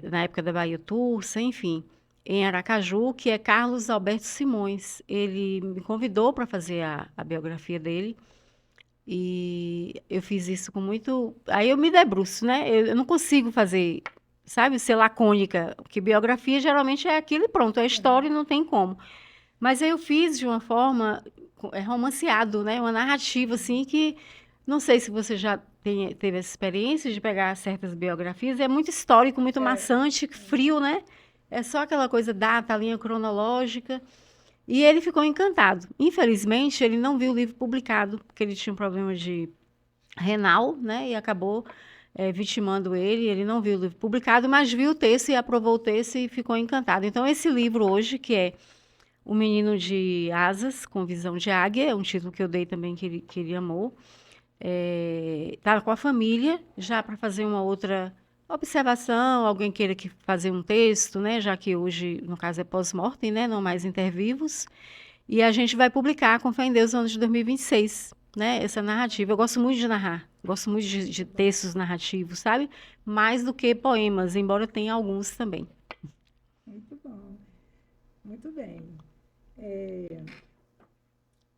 na época da Bahia Turça, enfim, em Aracaju, que é Carlos Alberto Simões. Ele me convidou para fazer a biografia dele e eu fiz isso com muito. Aí eu me debruço, né? Eu não consigo fazer, sabe, ser lacônica, porque biografia geralmente é aquilo e pronto, é história e não tem como. Mas aí eu fiz de uma forma romanceado, né? Uma narrativa assim que não sei se você já teve essa experiência de pegar certas biografias, é muito histórico, muito É, maçante, frio, né? É só aquela coisa data, linha cronológica. E ele ficou encantado. Infelizmente, ele não viu o livro publicado, porque ele tinha um problema de renal, né? E acabou vitimando ele. Ele não viu o livro publicado, mas viu o texto e aprovou o texto e ficou encantado. Então, esse livro hoje, que é O Menino de Asas, com Visão de Águia, é um título que eu dei também que ele amou. Tá com a família, já para fazer uma outra observação, alguém queira que fazer um texto, né? Já que hoje, no caso, é pós-mortem, né? Não mais intervivos. E a gente vai publicar, com fé em Deus, no ano de 2026, né? Essa narrativa. Eu gosto muito de narrar, gosto muito de textos narrativos, sabe? Mais do que poemas, embora tenha alguns também. muito bom. Muito bem.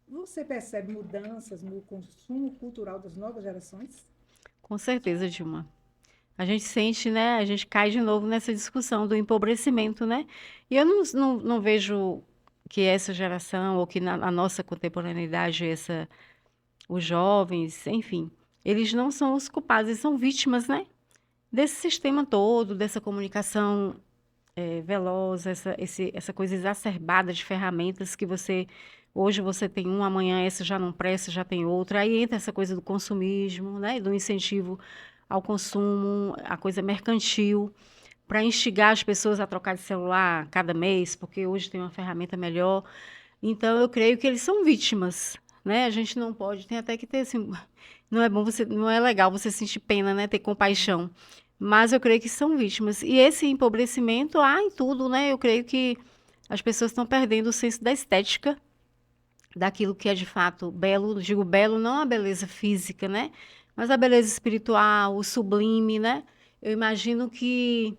Você percebe mudanças no consumo cultural das novas gerações? Com certeza, Dilma. A gente sente, né? A gente cai de novo nessa discussão do empobrecimento, né? E eu não vejo que essa geração, ou que na nossa contemporaneidade, os jovens, enfim, eles não são os culpados, eles são vítimas, né? Desse sistema todo, dessa comunicação veloz, essa coisa exacerbada de ferramentas que hoje você tem uma, amanhã essa já não presta, já tem outra. Aí entra essa coisa do consumismo, né? Do incentivo ao consumo, a coisa mercantil, para instigar as pessoas a trocar de celular cada mês, porque hoje tem uma ferramenta melhor. Então, eu creio que eles são vítimas, né? A gente não pode, tem até que ter assim, não é bom não é legal você sentir pena, né? Ter compaixão. Mas eu creio que são vítimas. E esse empobrecimento há em tudo, né? Eu creio que as pessoas estão perdendo o senso da estética, daquilo que é de fato belo. Digo belo não a beleza física, né? Mas a beleza espiritual, o sublime, né? Eu imagino que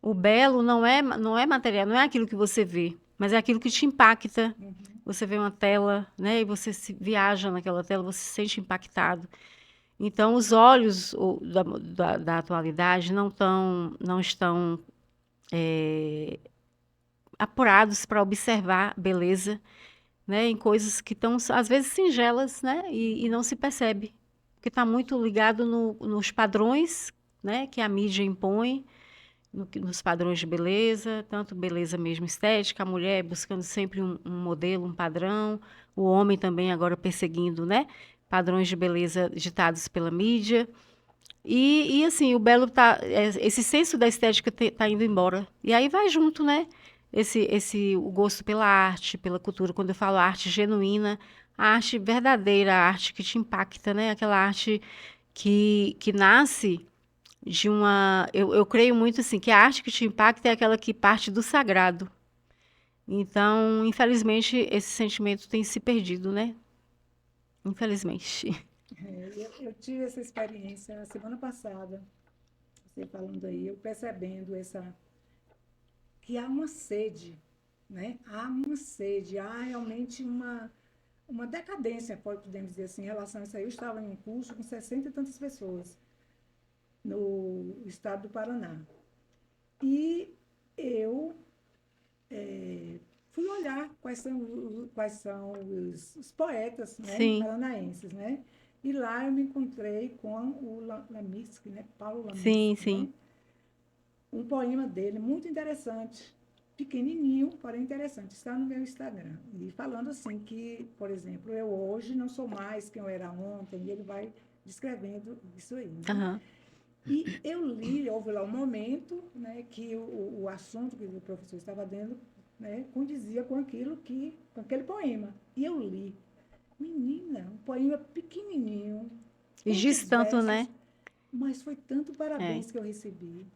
o belo não é material, não é aquilo que você vê, mas é aquilo que te impacta. Uhum. Você vê uma tela, né, e você se viaja naquela tela, você se sente impactado. Então, os olhos da atualidade não estão apurados para observar beleza, né, em coisas que estão, às vezes, singelas, né, e não se percebe, porque está muito ligado nos padrões, né, que a mídia impõe, nos padrões de beleza, tanto beleza mesmo estética, a mulher buscando sempre um modelo, um padrão, o homem também agora perseguindo, né, padrões de beleza ditados pela mídia. E assim, esse senso da estética tá indo embora. E aí vai junto, né? O gosto pela arte, pela cultura. Quando eu falo arte genuína, a arte verdadeira, a arte que te impacta, né? Aquela arte que nasce de uma... Eu creio muito assim, que a arte que te impacta é aquela que parte do sagrado. Então, infelizmente, esse sentimento tem se perdido, né? Infelizmente. Eu tive essa experiência na semana passada, você falando aí, eu percebendo que há uma sede, né? Há uma sede, há realmente uma decadência, podemos dizer assim, em relação a isso aí. Eu estava em um curso com 60 e tantas pessoas no estado do Paraná. E eu fui olhar quais são os poetas, né, Sim, paranaenses, né? E lá eu me encontrei com o Lamisque, né, Paulo sim, Lamisque, sim. né? Um poema dele muito interessante, pequenininho, porém interessante, está no meu Instagram. E falando assim que, por exemplo, eu hoje não sou mais quem eu era ontem, e ele vai descrevendo isso aí, né? Aham. E eu li, houve lá um momento, né, que o assunto que o professor estava dando, né, condizia com com aquele poema. E eu li. Menina, um poema pequenininho, E poucos diz tanto, versos, né? mas foi tanto É, parabéns que eu recebi.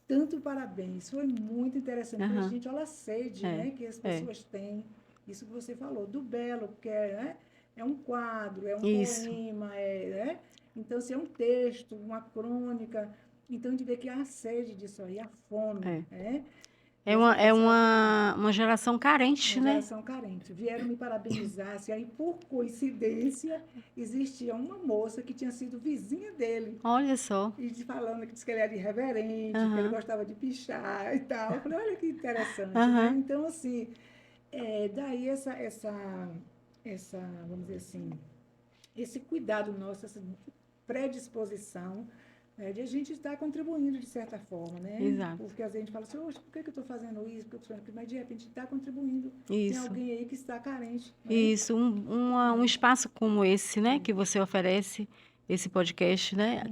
Tanto parabéns. Foi muito interessante. Eu falei, aham, gente, olha a sede, é, né, que as é. pessoas têm. Isso que você falou, do belo, porque né, é um quadro, é um Isso. poema, né? Então, se é um texto, uma crônica, então a gente vê que há a sede disso aí, a fome, É, né? é uma, é Dessa uma geração carente, uma né? geração carente. Vieram me parabenizar, se aí, por coincidência, existia uma moça que tinha sido vizinha dele, Olha só. e falando que disse que ele era irreverente, que ele Aham, gostava de pichar e tal. Eu falei, olha que interessante, né? aham. Então, assim, daí essa, vamos dizer assim, esse cuidado nosso, essa predisposição, né, de a gente estar contribuindo de certa forma, né? Exato. Porque às vezes a gente fala assim, oxe, por que eu estou fazendo isso? Por que eu estou fazendo aquilo? Mas de repente está contribuindo. Tem Isso. alguém aí que está carente, né? Isso. Um espaço como esse, né? Que você oferece, esse podcast, né?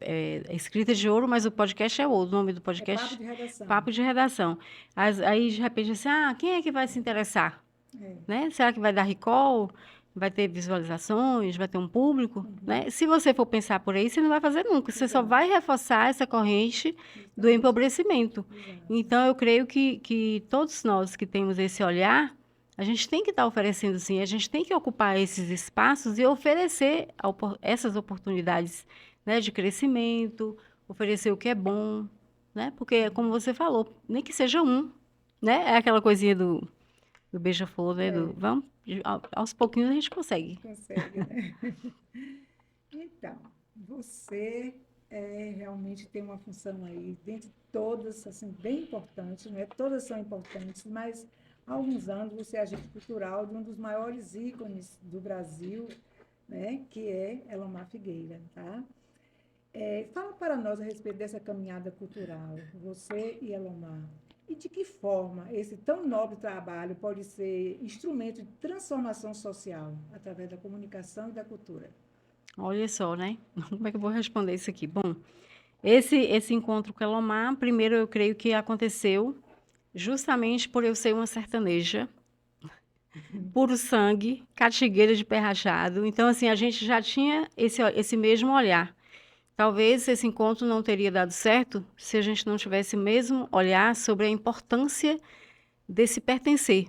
É Escrita de Ouro, mas o podcast é ouro. O nome do É papo podcast, de redação. Papo de Redação. Aí, de repente, assim, quem é que vai se interessar? É. Né? Será que vai dar recall? Vai ter visualizações? Vai ter um público? Né? Se você for pensar por aí, você não vai fazer nunca. Você só Exato. vai reforçar essa corrente do Justamente isso. empobrecimento. Exato. Então, eu creio que todos nós que temos esse olhar, a gente tem que estar oferecendo, sim. A gente tem que ocupar esses espaços e oferecer essas oportunidades, né, de crescimento, oferecer o que é bom, né? Porque, como você falou, nem que seja um, né? É aquela coisinha do beija-flor, né? É, Vamos, aos pouquinhos a gente consegue. consegue, né? Então, você realmente tem uma função aí, dentre todas, assim, bem importantes, né? Todas são importantes, mas há alguns anos você é agente cultural de um dos maiores ícones do Brasil, né? Que é Elomar Figueira, tá? Fala para nós a respeito dessa caminhada cultural, você e Elomar. E de que forma esse tão nobre trabalho pode ser instrumento de transformação social através da comunicação e da cultura? Olha só, né? Como é que eu vou responder isso aqui? Bom, esse encontro com a Elomar, primeiro eu creio que aconteceu justamente por eu ser uma sertaneja, puro sangue, catigueira de pé rachado. Então, assim, a gente já tinha esse mesmo olhar. Talvez esse encontro não teria dado certo se a gente não tivesse o mesmo olhar sobre a importância desse pertencer.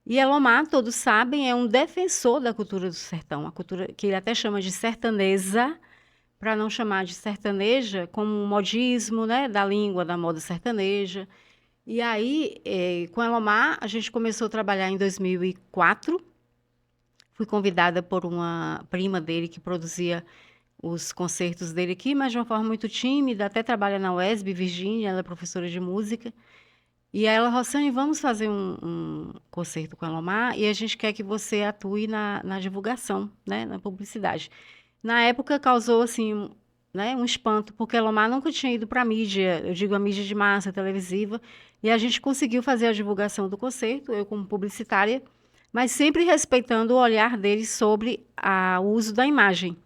E Elomar, todos sabem, é um defensor da cultura do sertão, a cultura que ele até chama de sertanesa, para não chamar de sertaneja como um modismo, né, da língua, da moda sertaneja. E aí, com a Elomar, a gente começou a trabalhar em 2004. Fui convidada por uma prima dele que produzia os concertos dele aqui, mas de uma forma muito tímida, até trabalha na UESB, Virgínia, ela é professora de música. E aí ela, Rossane, vamos fazer um concerto com a Elomar e a gente quer que você atue na divulgação, né, na publicidade. Na época causou, assim, né, um espanto, porque a Elomar nunca tinha ido para a mídia, eu digo a mídia de massa, televisiva, e a gente conseguiu fazer a divulgação do concerto, eu como publicitária, mas sempre respeitando o olhar dele sobre o uso da imagem.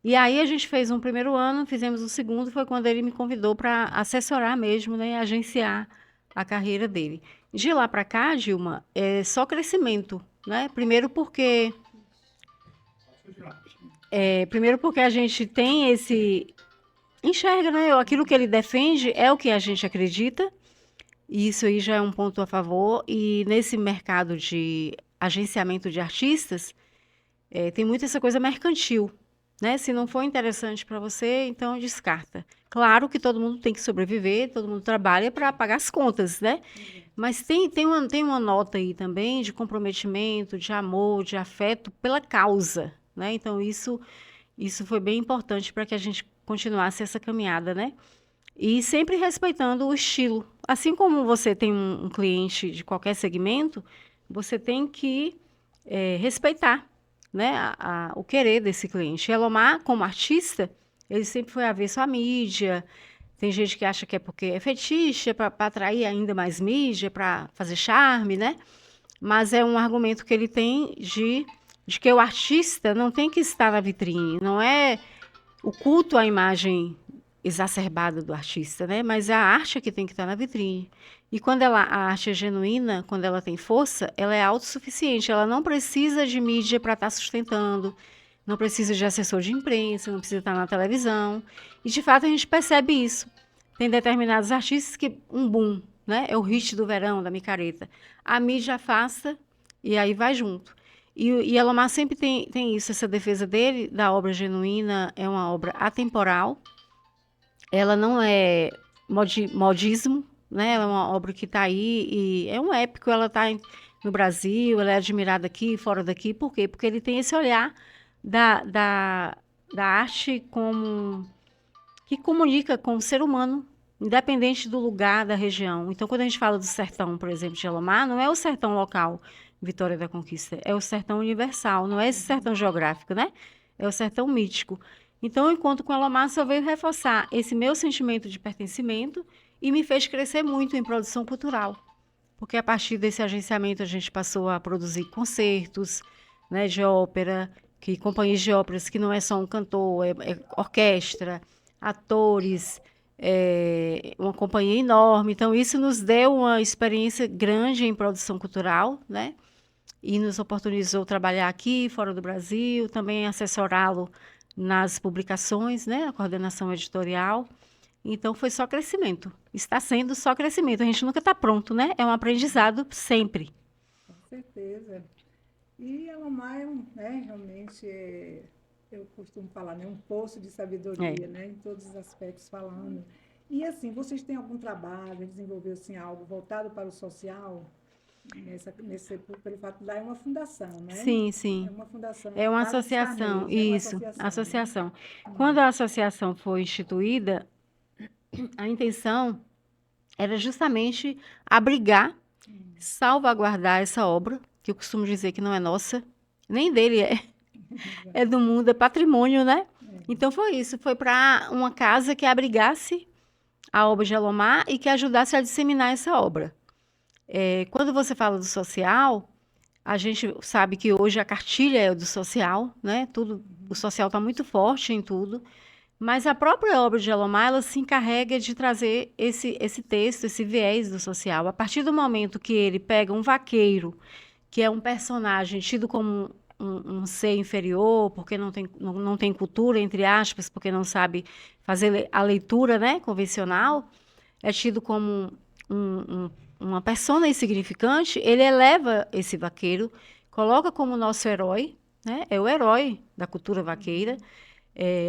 E aí a gente fez um primeiro ano, fizemos o segundo, foi quando ele me convidou para assessorar mesmo, né, agenciar a carreira dele. De lá para cá, Dilma, é só crescimento, né? Primeiro porque a gente tem enxerga, né? Aquilo que ele defende é o que a gente acredita, e isso aí já é um ponto a favor. E nesse mercado de agenciamento de artistas, tem muito essa coisa mercantil, né? Se não for interessante para você, então descarta. Claro que todo mundo tem que sobreviver, todo mundo trabalha para pagar as contas, né? Mas tem uma nota aí também de comprometimento, de amor, de afeto pela causa, né? Então isso foi bem importante para que a gente continuasse essa caminhada, né? E sempre respeitando o estilo. Assim como você tem um cliente de qualquer segmento, você tem que respeitar, né, o querer desse cliente. E Elomar, como artista, ele sempre foi avesso à mídia. Tem gente que acha que é porque é fetiche, para atrair ainda mais mídia, para fazer charme, né? Mas é um argumento que ele tem de que o artista não tem que estar na vitrine, não é o culto à imagem exacerbada do artista, né? Mas é a arte que tem que estar na vitrine. E quando a arte é genuína, quando ela tem força, ela é autossuficiente. Ela não precisa de mídia para estar sustentando, não precisa de assessor de imprensa, não precisa estar na televisão. E, de fato, a gente percebe isso. Tem determinados artistas que um boom, né? É o hit do verão, da micareta. A mídia afasta e aí vai junto. E Elomar sempre tem isso, essa defesa dele, da obra genuína, é uma obra atemporal. Ela não é modismo, né? Ela é uma obra que está aí e é um épico. Ela está no Brasil, ela é admirada aqui, fora daqui. Por quê? Porque ele tem esse olhar da arte como que comunica com o ser humano, independente do lugar, da região. Então, quando a gente fala do sertão, por exemplo, de Elomar, não é o sertão local, Vitória da Conquista, é o sertão universal, não é esse sertão geográfico, né? É o sertão mítico. Então, o encontro com Elomar só veio reforçar esse meu sentimento de pertencimento e me fez crescer muito em produção cultural. Porque a partir desse agenciamento a gente passou a produzir concertos, né, de ópera, companhias de óperas que não é só um cantor, é orquestra, atores, uma companhia enorme. Então, isso nos deu uma experiência grande em produção cultural, né? E nos oportunizou trabalhar aqui, fora do Brasil, também assessorá-lo nas publicações, né? A coordenação editorial. Então, foi só crescimento. Está sendo só crescimento. A gente nunca está pronto, né? É um aprendizado sempre. Com certeza. E a Elomar realmente, eu costumo falar, né, um poço de sabedoria, né, em todos os aspectos falando. E assim, vocês têm algum trabalho, desenvolveu assim, algo voltado para o social? Pelo fato de lá é uma fundação, né? Sim, sim. É uma fundação. É uma associação, isso, associação. Né? Quando a associação foi instituída, a intenção era justamente abrigar, salvaguardar essa obra, que eu costumo dizer que não é nossa, nem dele é do mundo, é patrimônio, né? Então foi isso, foi para uma casa que abrigasse a obra de Elomar e que ajudasse a disseminar essa obra. Quando você fala do social, a gente sabe que hoje a cartilha é do social, né? Tudo, o social está muito forte em tudo, mas a própria obra de Elomar, ela se encarrega de trazer esse texto, esse viés do social. A partir do momento que ele pega um vaqueiro, que é um personagem tido como um ser inferior, porque não tem cultura, entre aspas, porque não sabe fazer a leitura, né, convencional, é tido como uma persona insignificante, ele eleva esse vaqueiro, coloca como nosso herói, né, é o herói da cultura vaqueira,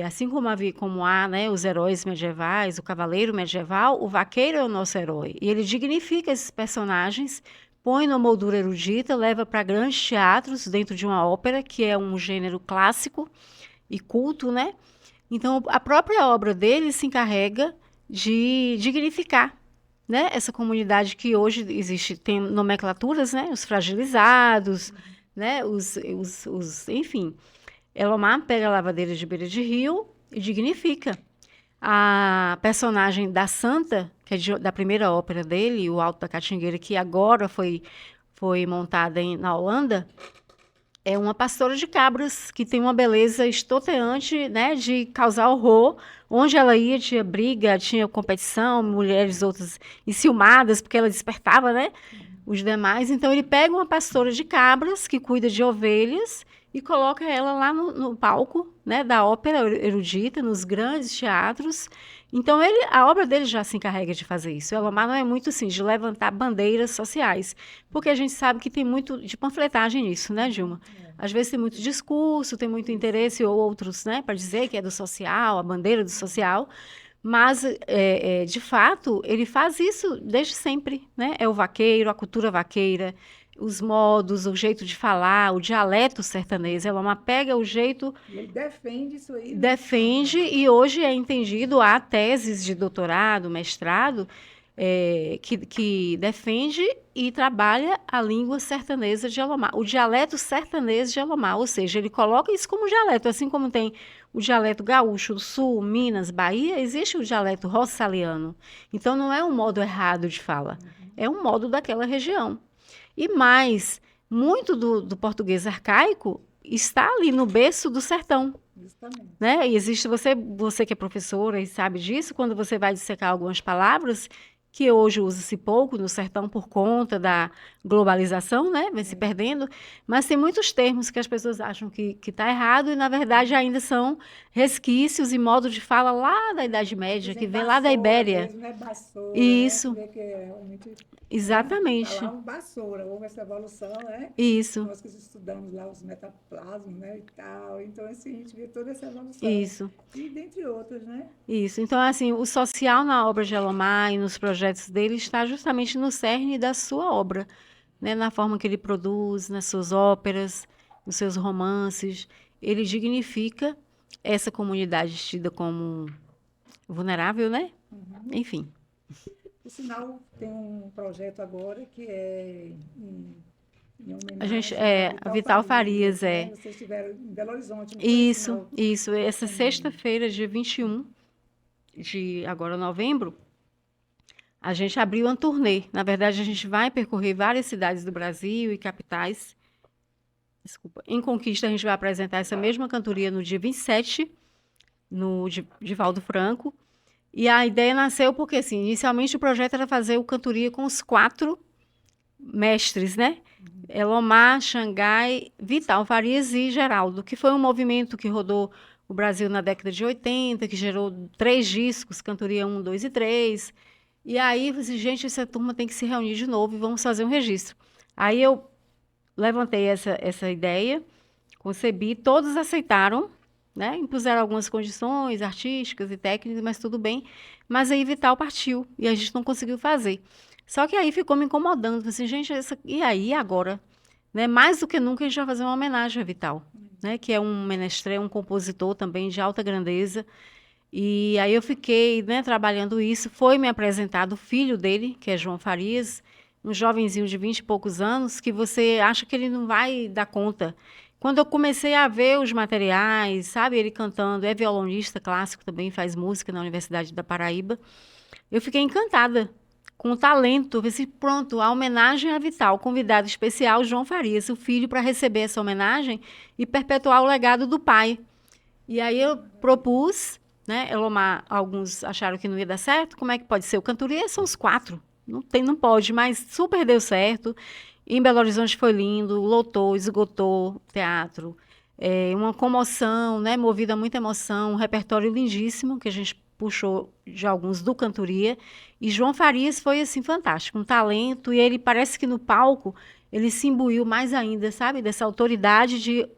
Assim como há, né, os heróis medievais, o cavaleiro medieval, o vaqueiro é o nosso herói. E ele dignifica esses personagens, põe numa moldura erudita, leva para grandes teatros dentro de uma ópera, que é um gênero clássico e culto, né? Então, a própria obra dele se encarrega de dignificar, né, essa comunidade que hoje existe, tem nomenclaturas, né, os fragilizados, né, enfim. Elomar pega a lavadeira de beira de rio e dignifica. A personagem da Santa, que é da primeira ópera dele, O Alto da Catingueira, que agora foi montada na Holanda, é uma pastora de cabras que tem uma beleza estonteante, né, de causar horror. Onde ela ia, tinha briga, tinha competição, mulheres outras enciumadas, porque ela despertava, né, os demais. Então, ele pega uma pastora de cabras que cuida de ovelhas e coloca ela lá no palco, né, da ópera erudita, nos grandes teatros. Então, a obra dele já se encarrega de fazer isso. Elomar não é muito assim, de levantar bandeiras sociais, porque a gente sabe que tem muito de panfletagem nisso, né, Dilma? Às vezes tem muito discurso, tem muito interesse, ou outros, né, para dizer que é do social, a bandeira do social, mas, de fato, ele faz isso desde sempre, né? É o vaqueiro, a cultura vaqueira, os modos, o jeito de falar, o dialeto sertanejo. Elomar pega o jeito... Ele defende isso aí. Defende, e hoje é entendido, há teses de doutorado, mestrado, que defende e trabalha a língua sertaneja de Elomar, o dialeto sertanejo de Elomar, ou seja, ele coloca isso como dialeto, assim como tem o dialeto gaúcho do Sul, Minas, Bahia, existe o dialeto roçaliano. Então, não é um modo errado de fala, é um modo daquela região. E mais, muito do português arcaico está ali no berço do sertão. Justamente. Né? E existe você que é professora e sabe disso, quando você vai dissecar algumas palavras, que hoje usa-se pouco no sertão por conta da globalização, né? Vai se perdendo, mas tem muitos termos que as pessoas acham que está errado e, na verdade, ainda são resquícios e modo de fala lá da Idade Média, que vem lá da Ibéria. Mesmo, né? Vassoura, isso. Né? Que é realmente, exatamente. Falavam vassoura, houve essa evolução, né? Isso. Nós que estudamos lá os metaplasmos, né, e tal. Então, assim, a gente vê toda essa evolução. Isso. E dentre outras, né? Isso. Então, assim, o social na obra de Elomar e nos projetos dele está justamente no cerne da sua obra, né? Na forma que ele produz, nas suas óperas, nos seus romances. Ele dignifica essa comunidade tida como vulnerável, né? Enfim. Por sinal, tem um projeto agora que é em A homenagem Vital Farias, né? Vocês estiveram em Belo Horizonte, não Isso. Essa sexta-feira, dia 21 de agora novembro, a gente abriu uma turnê. Na verdade, a gente vai percorrer várias cidades do Brasil e capitais. Desculpa. Em Conquista, a gente vai apresentar essa mesma cantoria no dia 27, no Divaldo Franco. E a ideia nasceu porque, assim, inicialmente o projeto era fazer o cantoria com os 4 mestres, né? Elomar, Xangai, Vital Farias e Geraldo, que foi um movimento que rodou o Brasil na década de 80, que gerou 3 discos, cantoria 1, 2 e 3. E aí, eu disse, gente, essa turma tem que se reunir de novo e vamos fazer um registro. Aí eu levantei essa ideia, concebi, todos aceitaram, né? Impuseram algumas condições artísticas e técnicas, mas tudo bem. Mas aí Vital partiu e a gente não conseguiu fazer. Só que aí ficou me incomodando. Assim, gente, e aí agora? Né? Mais do que nunca a gente vai fazer uma homenagem a Vital, né? Que é um menestrel, um compositor também de alta grandeza. E aí eu fiquei, né, trabalhando isso. Foi me apresentado o filho dele, que é João Farias, um jovenzinho de 20 e poucos anos, que você acha que ele não vai dar conta. Quando eu comecei a ver os materiais, sabe, ele cantando, é violonista clássico também, faz música na Universidade da Paraíba, eu fiquei encantada com o talento. Eu pensei, pronto, a homenagem a Vital, convidado especial João Farias, o filho, para receber essa homenagem e perpetuar o legado do pai. E aí eu propus, né, Elomar, alguns acharam que não ia dar certo, como é que pode ser? O cantoria são os 4, não pode, mas super deu certo. Em Belo Horizonte foi lindo, lotou, esgotou o teatro. Uma comoção, né, movida a muita emoção, um repertório lindíssimo, que a gente puxou de alguns do cantoria. E João Farias foi, assim, fantástico, um talento, e ele parece que no palco ele se imbuiu mais ainda, sabe, dessa autoridade de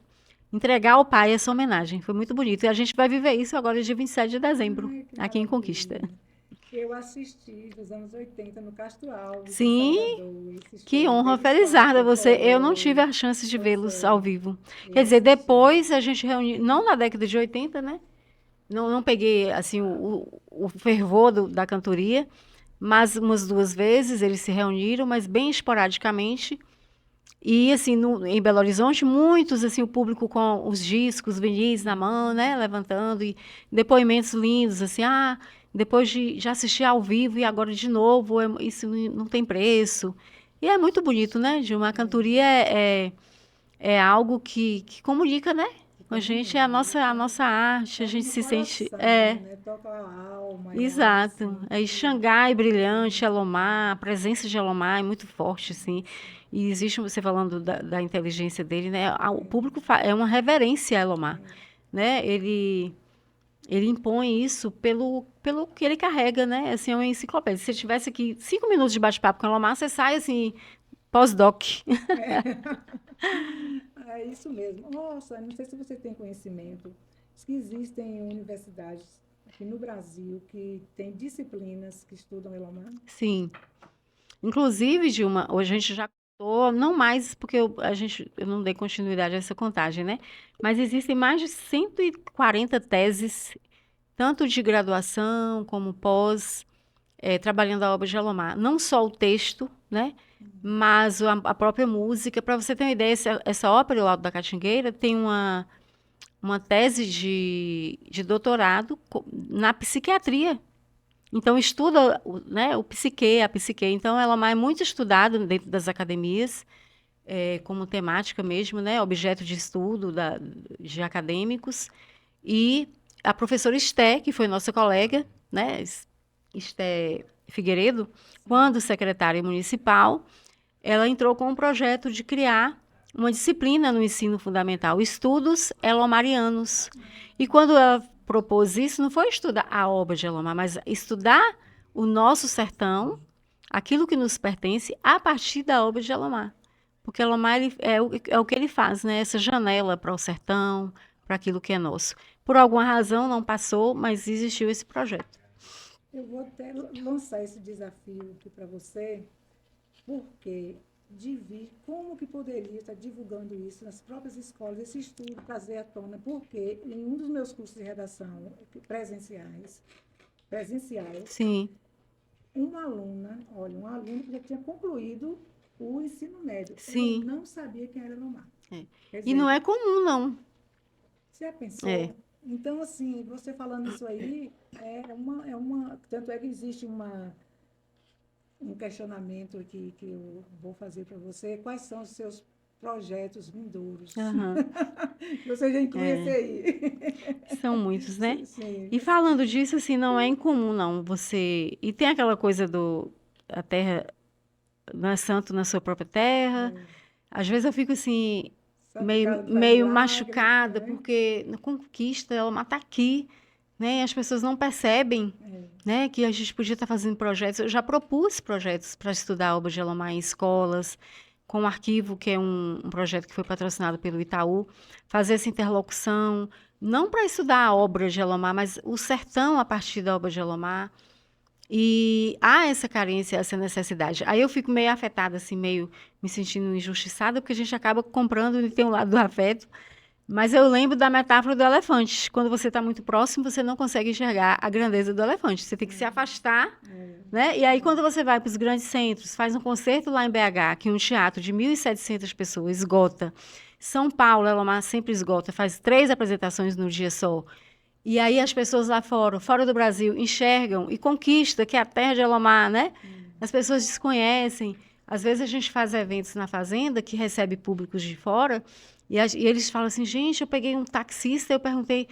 entregar ao pai essa homenagem. Foi muito bonito. E a gente vai viver isso agora dia 27 de dezembro, Ai, que aqui em Conquista. maravilha. Eu assisti nos anos 80 no Castro Alves, em Sim, Salvador, esse que show honra, deles felizarda quatro. você. Eu não tive Foi, a chance de pois vê-los ao é, vivo. Quer eu dizer, assisti. depois a gente reuniu, não na década de 80, né? Não peguei assim o fervor da cantoria, mas umas duas vezes eles se reuniram, mas bem esporadicamente. E assim, em Belo Horizonte, muitos assim, o público com os discos, vinis na mão, né, levantando e depoimentos lindos, assim, depois de já assistir ao vivo e agora de novo, isso não tem preço. E é muito bonito, né, Dilma? A cantoria é algo que comunica, né? Que Com a gente é a comunica, nossa arte, a toca gente no se sente. coração, né? Toca a alma e a alma, Exato. assim, Aí que Xangai brilhante, Elomar, a presença de Elomar é muito forte, assim. E existe, você falando da inteligência dele, né? O público é uma reverência a Elomar, né? Ele impõe isso pelo que ele carrega, né? Assim, é uma enciclopédia. Se você tivesse aqui 5 minutos de bate-papo com Elomar, você sai, assim, pós-doc. é isso mesmo. Nossa, não sei se você tem conhecimento, diz que existem universidades aqui no Brasil que têm disciplinas que estudam Elomar. Sim. Inclusive, Dilma, hoje a gente já contou, não mais, porque eu não dei continuidade a essa contagem, né? Mas existem mais de 140 teses, tanto de graduação como pós, trabalhando a obra de Alomar. Não só o texto, né? Mas a própria música. Para você ter uma ideia, essa ópera, O Alto da Catingueira, tem uma tese de doutorado na psiquiatria. Então, estuda, né, o psique, a psique. Então, ela é muito estudada dentro das academias, como temática mesmo, né, objeto de estudo de acadêmicos. E a professora Esté, que foi nossa colega, né, Esté Figueiredo, quando secretária municipal, ela entrou com um projeto de criar uma disciplina no ensino fundamental, estudos elomarianos. E quando ela propôs isso, não foi estudar a obra de Elomar, mas estudar o nosso sertão, aquilo que nos pertence, a partir da obra de Elomar. Porque Elomar é o que ele faz, né? Essa janela para o sertão, para aquilo que é nosso. Por alguma razão não passou, mas existiu esse projeto. Eu vou até lançar esse desafio aqui para você, porque de vir como que poderia estar divulgando isso nas próprias escolas, esse estudo, trazer à tona, porque em um dos meus cursos de redação presenciais, Sim, uma aluna que já tinha concluído o ensino médio, ela sim. não sabia quem era Lomar. É. Quer E não dizer, é comum, não. você já É. pensou? Então, assim, você falando isso aí, tanto é que existe um questionamento aqui que eu vou fazer para você. Quais são os seus projetos vindouros? Aham. Você já inclui esse É. aí. São muitos, né? Sim, E falando disso, assim, não é incomum, não. Você. E tem aquela coisa a terra não é santo na sua própria terra. Às vezes eu fico assim, Santa meio, Casa não faz meio milagre, machucada, né? porque na conquista ela mata aqui, né? E as pessoas não percebem, né, que a gente podia estar fazendo projetos. Eu já propus projetos para estudar a obra de Elomar em escolas, com o arquivo, que é um projeto que foi patrocinado pelo Itaú, fazer essa interlocução, não para estudar a obra de Elomar, mas o sertão a partir da obra de Elomar. E há essa carência, essa necessidade. Aí eu fico meio afetada, assim, meio me sentindo injustiçada, porque a gente acaba comprando e tem um lado do afeto. Mas eu lembro da metáfora do elefante. Quando você está muito próximo, você não consegue enxergar a grandeza do elefante. Você tem que se afastar, né? E aí, quando você vai para os grandes centros, faz um concerto lá em BH, que um teatro de 1.700 pessoas esgota. São Paulo, Elomar sempre esgota, faz 3 apresentações no dia só. E aí as pessoas lá fora do Brasil, enxergam e conquistam que é a terra de Elomar, né? As pessoas desconhecem. Às vezes a gente faz eventos na fazenda que recebe públicos de fora e eles falam assim, gente, eu peguei um taxista, eu perguntei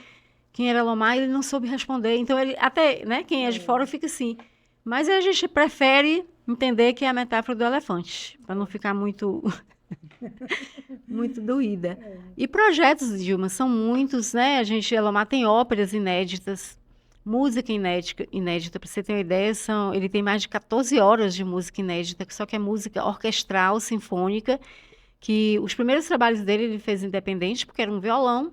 quem era Elomar e ele não soube responder. Então, ele até, né, quem é de fora fica assim. Mas aí a gente prefere entender que é a metáfora do elefante, para não ficar muito muito doída. E projetos, Dilma, são muitos, né? Elomar tem óperas inéditas, música inédita, para você ter uma ideia, ele tem mais de 14 horas de música inédita, só que é música orquestral, sinfônica, que os primeiros trabalhos dele ele fez independente, porque era um violão,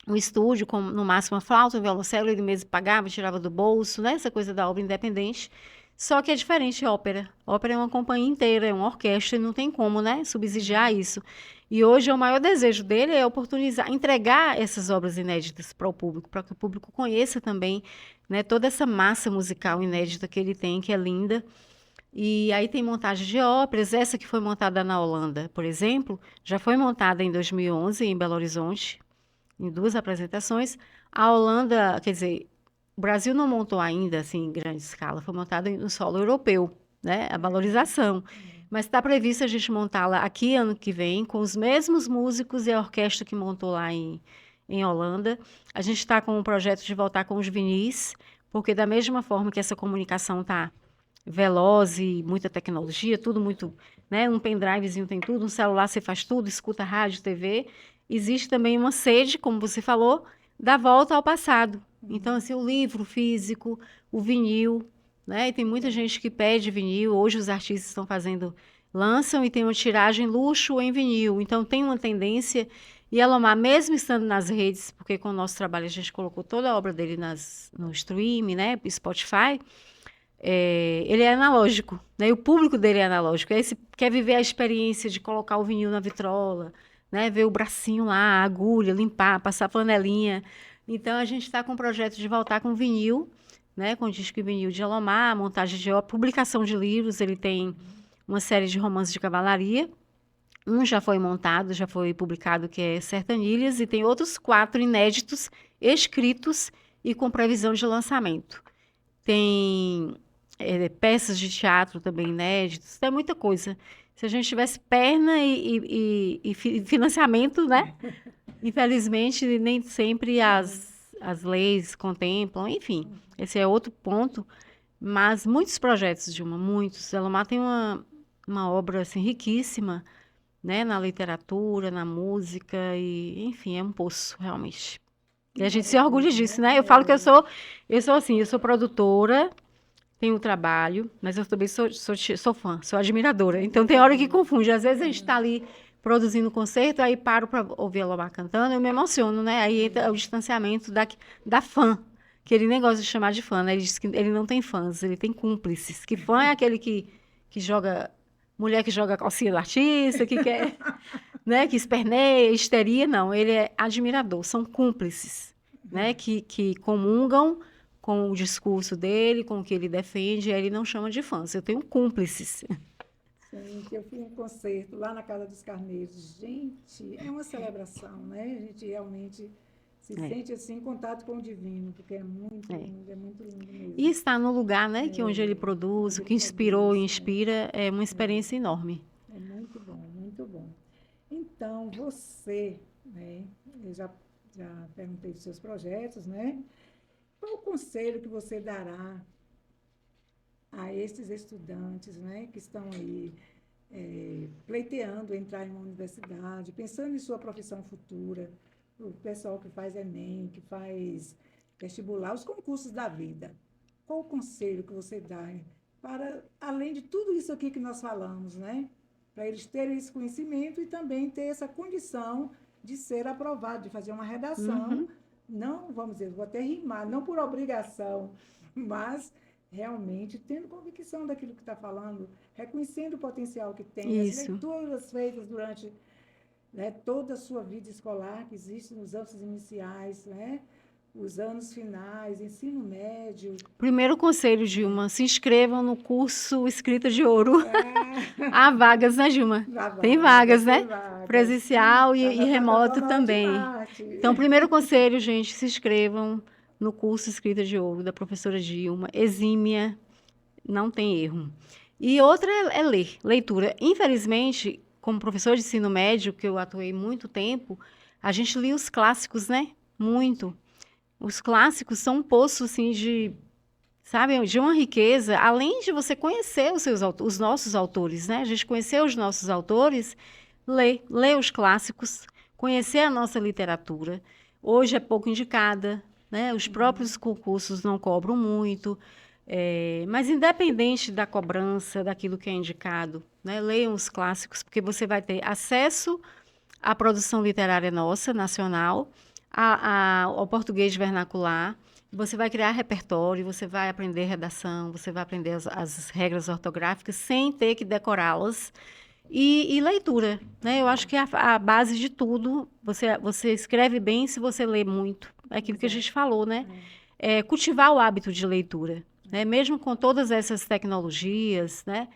um estúdio, com no máximo uma flauta, um violoncelo, ele mesmo pagava, tirava do bolso, né? Essa coisa da obra independente. Só que é diferente de ópera. Ópera é uma companhia inteira, é uma orquestra, e não tem como, né, subsidiar isso. E hoje o maior desejo dele é oportunizar, entregar essas obras inéditas para o público, para que o público conheça também, né, toda essa massa musical inédita que ele tem, que é linda. E aí tem montagem de óperas, essa que foi montada na Holanda, por exemplo, já foi montada em 2011 em Belo Horizonte, em 2 apresentações. A Holanda, quer dizer, o Brasil não montou ainda assim em grande escala, foi montada no solo europeu, né? A valorização. Mas está previsto a gente montá-la aqui ano que vem, com os mesmos músicos e a orquestra que montou lá em Holanda. A gente está com um projeto de voltar com os vinis, porque da mesma forma que essa comunicação está veloz e muita tecnologia, tudo muito, né? Um pendrivezinho tem tudo, um celular você faz tudo, escuta rádio, TV. Existe também uma sede, como você falou, da volta ao passado. Então, assim, o livro físico, o vinil, né? E tem muita gente que pede vinil. Hoje os artistas estão fazendo, lançam e tem uma tiragem luxo em vinil. Então, tem uma tendência. E a Lomar, mesmo estando nas redes, porque com o nosso trabalho a gente colocou toda a obra dele no stream, né? Spotify, ele é analógico, né? E o público dele é analógico. Aí você quer viver a experiência de colocar o vinil na vitrola, né? Ver o bracinho lá, a agulha, limpar, passar flanelinha. Então, a gente está com o projeto de voltar com vinil, né? Com disco e vinil de Alomar, montagem de obra, publicação de livros. Ele tem uma série de romances de cavalaria. Um já foi montado, já foi publicado, que é Sertanilhas, e tem outros 4 inéditos, escritos e com previsão de lançamento. Tem peças de teatro também inéditas, tem muita coisa. Se a gente tivesse perna e financiamento, né? Infelizmente, nem sempre as leis contemplam, enfim, esse é outro ponto. Mas muitos projetos, Dilma, muitos. Elomar tem uma obra assim, riquíssima, né? Na literatura, na música, e, enfim, é um poço, realmente. E a gente se orgulha disso, né? Eu falo que eu sou assim, eu sou produtora, tenho trabalho, mas eu também sou fã, sou admiradora. Então tem hora que confunde. Às vezes a gente está ali produzindo concerto, aí paro para ouvir a Lomar cantando, eu me emociono, né? Aí entra o distanciamento da fã, que ele nem gosta de chamar de fã, né? Ele diz que ele não tem fãs, ele tem cúmplices. Que fã é aquele que joga, mulher que joga a calcinha do artista, que quer, né? Que esperneia, histeria, não. Ele é admirador, são cúmplices, né? Que comungam com o discurso dele, com o que ele defende, ele não chama de fãs. Eu tenho cúmplices. Gente, eu fui em um concerto lá na Casa dos Carneiros. Gente, é uma celebração, né? A gente realmente se sente assim em contato com o divino, porque é muito lindo mesmo. E estar no lugar, né, que onde ele produz, o que inspirou e inspira, é uma experiência enorme. É muito bom, muito bom. Então, você, né, eu já perguntei dos seus projetos, né? Qual o conselho que você dará a esses estudantes, né, que estão aí pleiteando entrar em uma universidade, pensando em sua profissão futura, o pessoal que faz Enem, que faz vestibular, os concursos da vida? Qual o conselho que você dá para, além de tudo isso aqui que nós falamos, né, para eles terem esse conhecimento e também ter essa condição de ser aprovado, de fazer uma redação, não, vamos dizer, vou até rimar, não por obrigação, mas realmente tendo convicção daquilo que está falando, reconhecendo o potencial que tem, as leituras feitas durante, né, toda a sua vida escolar, que existe nos anos iniciais, né, os anos finais, ensino médio. Primeiro conselho, Dilma, se inscrevam no curso Escrita de Ouro. Há vagas, né, Dilma? Tem vagas, né? Vagas. Presencial e remoto também. Então, primeiro conselho, gente, se inscrevam no curso Escrita de Ouro, da professora Dilma, exímia, não tem erro. E outra é ler, leitura. Infelizmente, como professor de ensino médio, que eu atuei muito tempo, a gente lia os clássicos, né? Muito. Os clássicos são um poço, assim, de uma riqueza, além de você conhecer os nossos autores, né? A gente conhecer os nossos autores, ler os clássicos, conhecer a nossa literatura. Hoje é pouco indicada, né? Os próprios concursos não cobram muito. Mas independente da cobrança, daquilo que é indicado, né, leiam os clássicos, porque você vai ter acesso à produção literária nossa, nacional, ao português vernacular, você vai criar repertório, você vai aprender redação, você vai aprender as regras ortográficas sem ter que decorá-las. E leitura, né? Eu acho que é a base de tudo. Você escreve bem se você lê muito. É aquilo que a gente falou, né? Cultivar o hábito de leitura, né? Mesmo com todas essas tecnologias, né?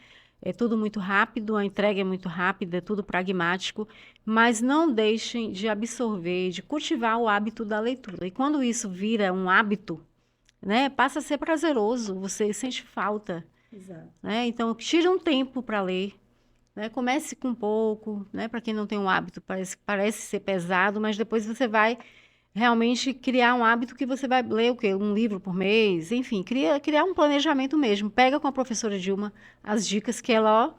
É tudo muito rápido, a entrega é muito rápida, é tudo pragmático, mas não deixem de absorver, de cultivar o hábito da leitura. E quando isso vira um hábito, né? Passa a ser prazeroso, você sente falta, Exato. né? Então, tire um tempo para ler, né? Comece com pouco, né? Para quem não tem um hábito, parece ser pesado, mas depois você vai realmente criar um hábito que você vai ler o quê? Um livro por mês, enfim, criar um planejamento mesmo. Pega com a professora Dilma as dicas que ela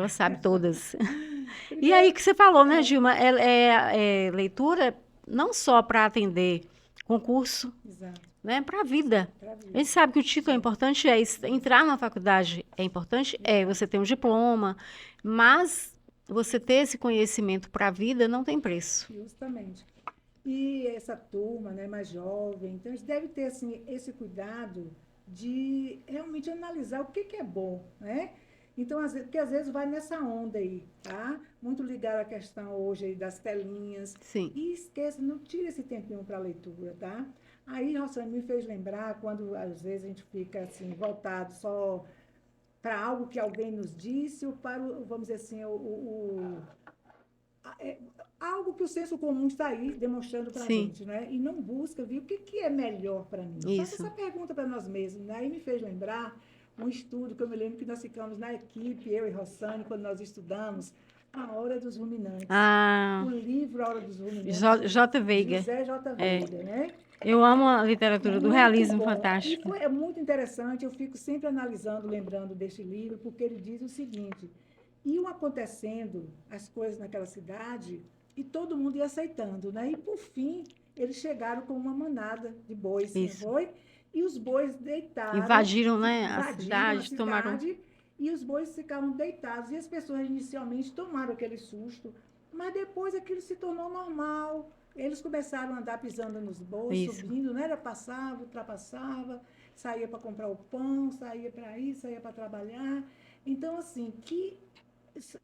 sabe todas. E aí Primeiro, que você falou, né, Dilma? É leitura não só para atender concurso, exato, né, para a vida. para a A gente vida. sabe que o título é importante, entrar na faculdade é importante, você ter um diploma, mas você ter esse conhecimento para a vida não tem preço. Justamente. E essa turma, né, mais jovem, então eles devem ter assim, esse cuidado de realmente analisar o que é bom, né? Então, porque às vezes vai nessa onda aí, tá? Muito ligado à questão hoje aí das telinhas. Sim, E esqueça, não tira esse tempinho para a leitura, tá? Aí, Rossane, me fez lembrar quando às vezes a gente fica assim, voltado só para algo que alguém nos disse ou para, vamos dizer assim, é, algo que o senso comum está aí demonstrando para a sim, gente, né? E não busca ver o que é melhor para mim. Faça isso. essa pergunta para nós mesmos, né? Aí me fez lembrar um estudo que eu me lembro que nós ficamos na equipe, eu e Rossane, quando nós estudamos A Hora dos Ruminantes. Ah, O livro A Hora dos Ruminantes, J. Veiga. José J. É, Veiga, né? eu amo a literatura do Muito realismo bom. E fantástico. é muito interessante, eu fico sempre analisando, lembrando deste livro, porque ele diz o seguinte: iam acontecendo as coisas naquela cidade e todo mundo ia aceitando, né? E por fim, eles chegaram com uma manada de bois, não Isso. foi? E os bois deitaram, Invadiram, né, a invadiram a cidade, tomaram. cidade e os bois ficaram deitados. E as pessoas inicialmente tomaram aquele susto, mas depois aquilo se tornou normal. Eles começaram a andar pisando nos bois, Isso. subindo, né? Era passava, ultrapassava, saía para comprar o pão, saía para ir, saía para trabalhar. Então, assim,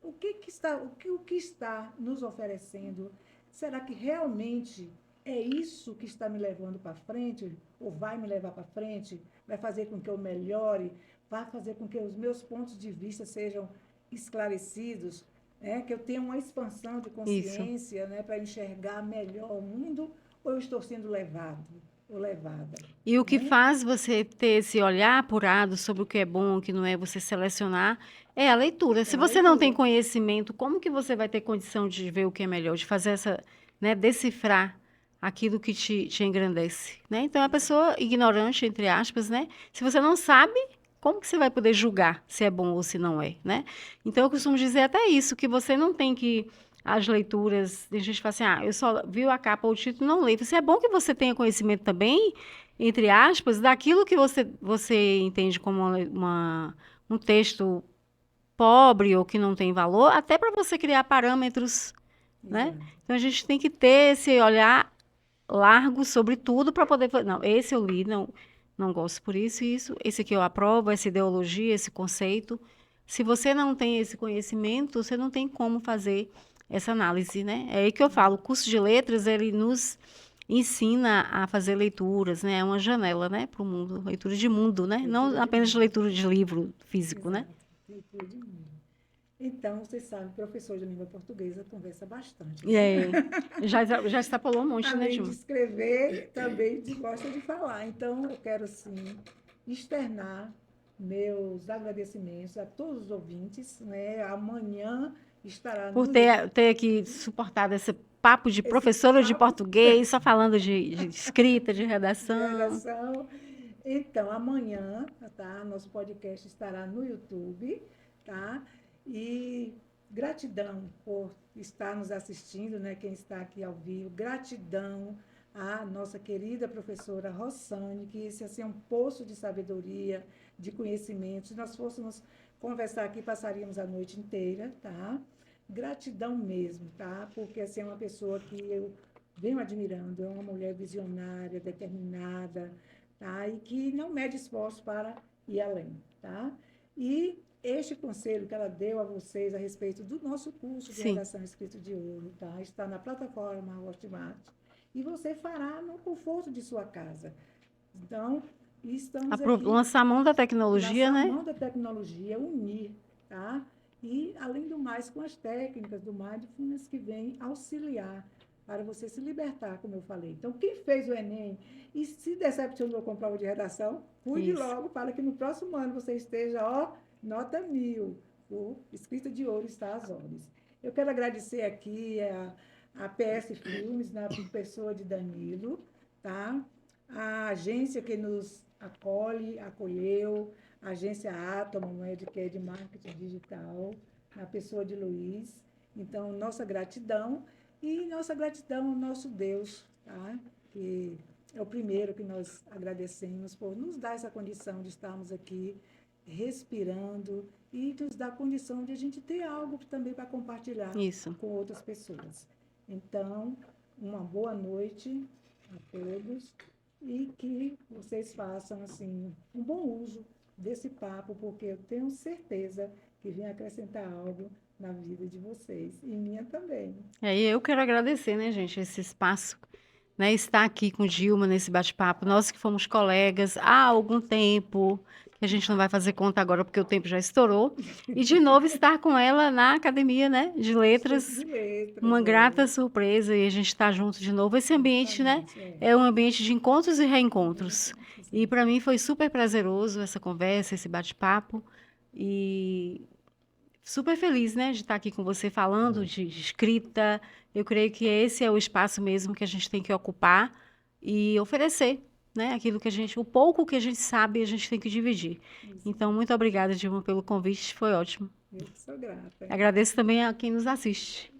o que está nos oferecendo? Será que realmente é isso que está me levando para frente? Ou vai me levar para frente? Vai fazer com que eu melhore? Vai fazer com que os meus pontos de vista sejam esclarecidos? Né? Que eu tenha uma expansão de Isso. consciência, né? Para enxergar melhor o mundo? Ou eu estou sendo levado ou levada? E o que Né? faz você ter esse olhar apurado sobre o que é bom, o que não é, você selecionar, é a leitura. É Se a você não tem leitura. conhecimento, como que você vai ter condição de ver o que é melhor, de fazer essa, né, decifrar aquilo que te engrandece, né? Então, a pessoa ignorante, entre aspas, né? Se você não sabe, como que você vai poder julgar se é bom ou se não é, né? Então, eu costumo dizer até isso, que você não tem que as leituras, a gente fala assim, eu só vi a capa ou o título, não leio. É bom que você tenha conhecimento também, entre aspas, daquilo que você entende como um texto pobre ou que não tem valor, até para você criar parâmetros, né? Exato. Então a gente tem que ter esse olhar largo sobre tudo para poder falar, não, esse eu li, não gosto por isso e isso, esse aqui eu aprovo, essa ideologia, esse conceito. Se você não tem esse conhecimento, você não tem como fazer essa análise, né? É aí que eu falo, o curso de letras, ele nos ensina a fazer leituras, né? É uma janela, né, para o mundo, leitura de mundo, né? Não Leitura de apenas de mundo. leitura de livro físico, né? Exato. Leitura de mundo. Então, vocês sabem, professor de língua portuguesa conversa bastante, E né? aí, já extrapolou um monte, né, Além de Dilma? escrever, também gosta de falar. Então, eu quero, sim, externar meus agradecimentos a todos os ouvintes, né? Amanhã estará Por no YouTube ter aqui suportado esse papo de esse professora de papo português, só falando de escrita, de de redação. redação. Então, amanhã, tá? Nosso podcast estará no YouTube, tá? E gratidão por estar nos assistindo, né? Quem está aqui ao vivo, gratidão a nossa querida professora Rossane, que esse assim, é um poço de sabedoria, de conhecimento. Se nós fôssemos conversar aqui, passaríamos a noite inteira, tá? Gratidão mesmo, tá? Porque assim, é uma pessoa que eu venho admirando, é uma mulher visionária, determinada, tá? E que não mede esforço para ir além, tá? E este conselho que ela deu a vocês a respeito do nosso curso de Sim. redação escrito de ouro, tá? Está na plataforma Hotmart e você fará no conforto de sua casa. Então, estamos aqui Lançar a mão da tecnologia, lançar a né? mão da tecnologia, unir, tá? E, além do mais, com as técnicas do Mindfulness que vem auxiliar para você se libertar, como eu falei. Então, quem fez o Enem e se decepcionou com a prova de redação, cuide Isso. logo para que no próximo ano você esteja, ó, nota 1000. O Escrita de Ouro está às ordens. Eu quero agradecer aqui a PS Filmes, na pessoa de Danilo, tá? A agência que nos acolheu, a agência Átomo, que é de marketing digital, na pessoa de Luiz. Então, nossa gratidão e nossa gratidão ao nosso Deus, tá? Que é o primeiro que nós agradecemos por nos dar essa condição de estarmos aqui respirando e nos dar a condição de a gente ter algo também para compartilhar Isso. com outras pessoas. Então, uma boa noite a todos e que vocês façam assim um bom uso desse papo, porque eu tenho certeza que vem acrescentar algo na vida de vocês e minha também. E eu quero agradecer, né, gente, esse espaço, né, estar aqui com Dilma nesse bate-papo. Nós que fomos colegas há algum tempo, que a gente não vai fazer conta agora porque o tempo já estourou, e de novo estar com ela na Academia, né, de Letras, De letras, uma grata surpresa e a gente está junto de novo. Esse ambiente, né, é um ambiente de encontros e reencontros. E para mim foi super prazeroso essa conversa, esse bate-papo e super feliz, né, de estar aqui com você falando de escrita. Eu creio que esse é o espaço mesmo que a gente tem que ocupar e oferecer, né, aquilo que a gente, o pouco que a gente sabe, a gente tem que dividir. Então, muito obrigada, Dilma, pelo convite, foi ótimo. Eu que sou grata. Agradeço também a quem nos assiste.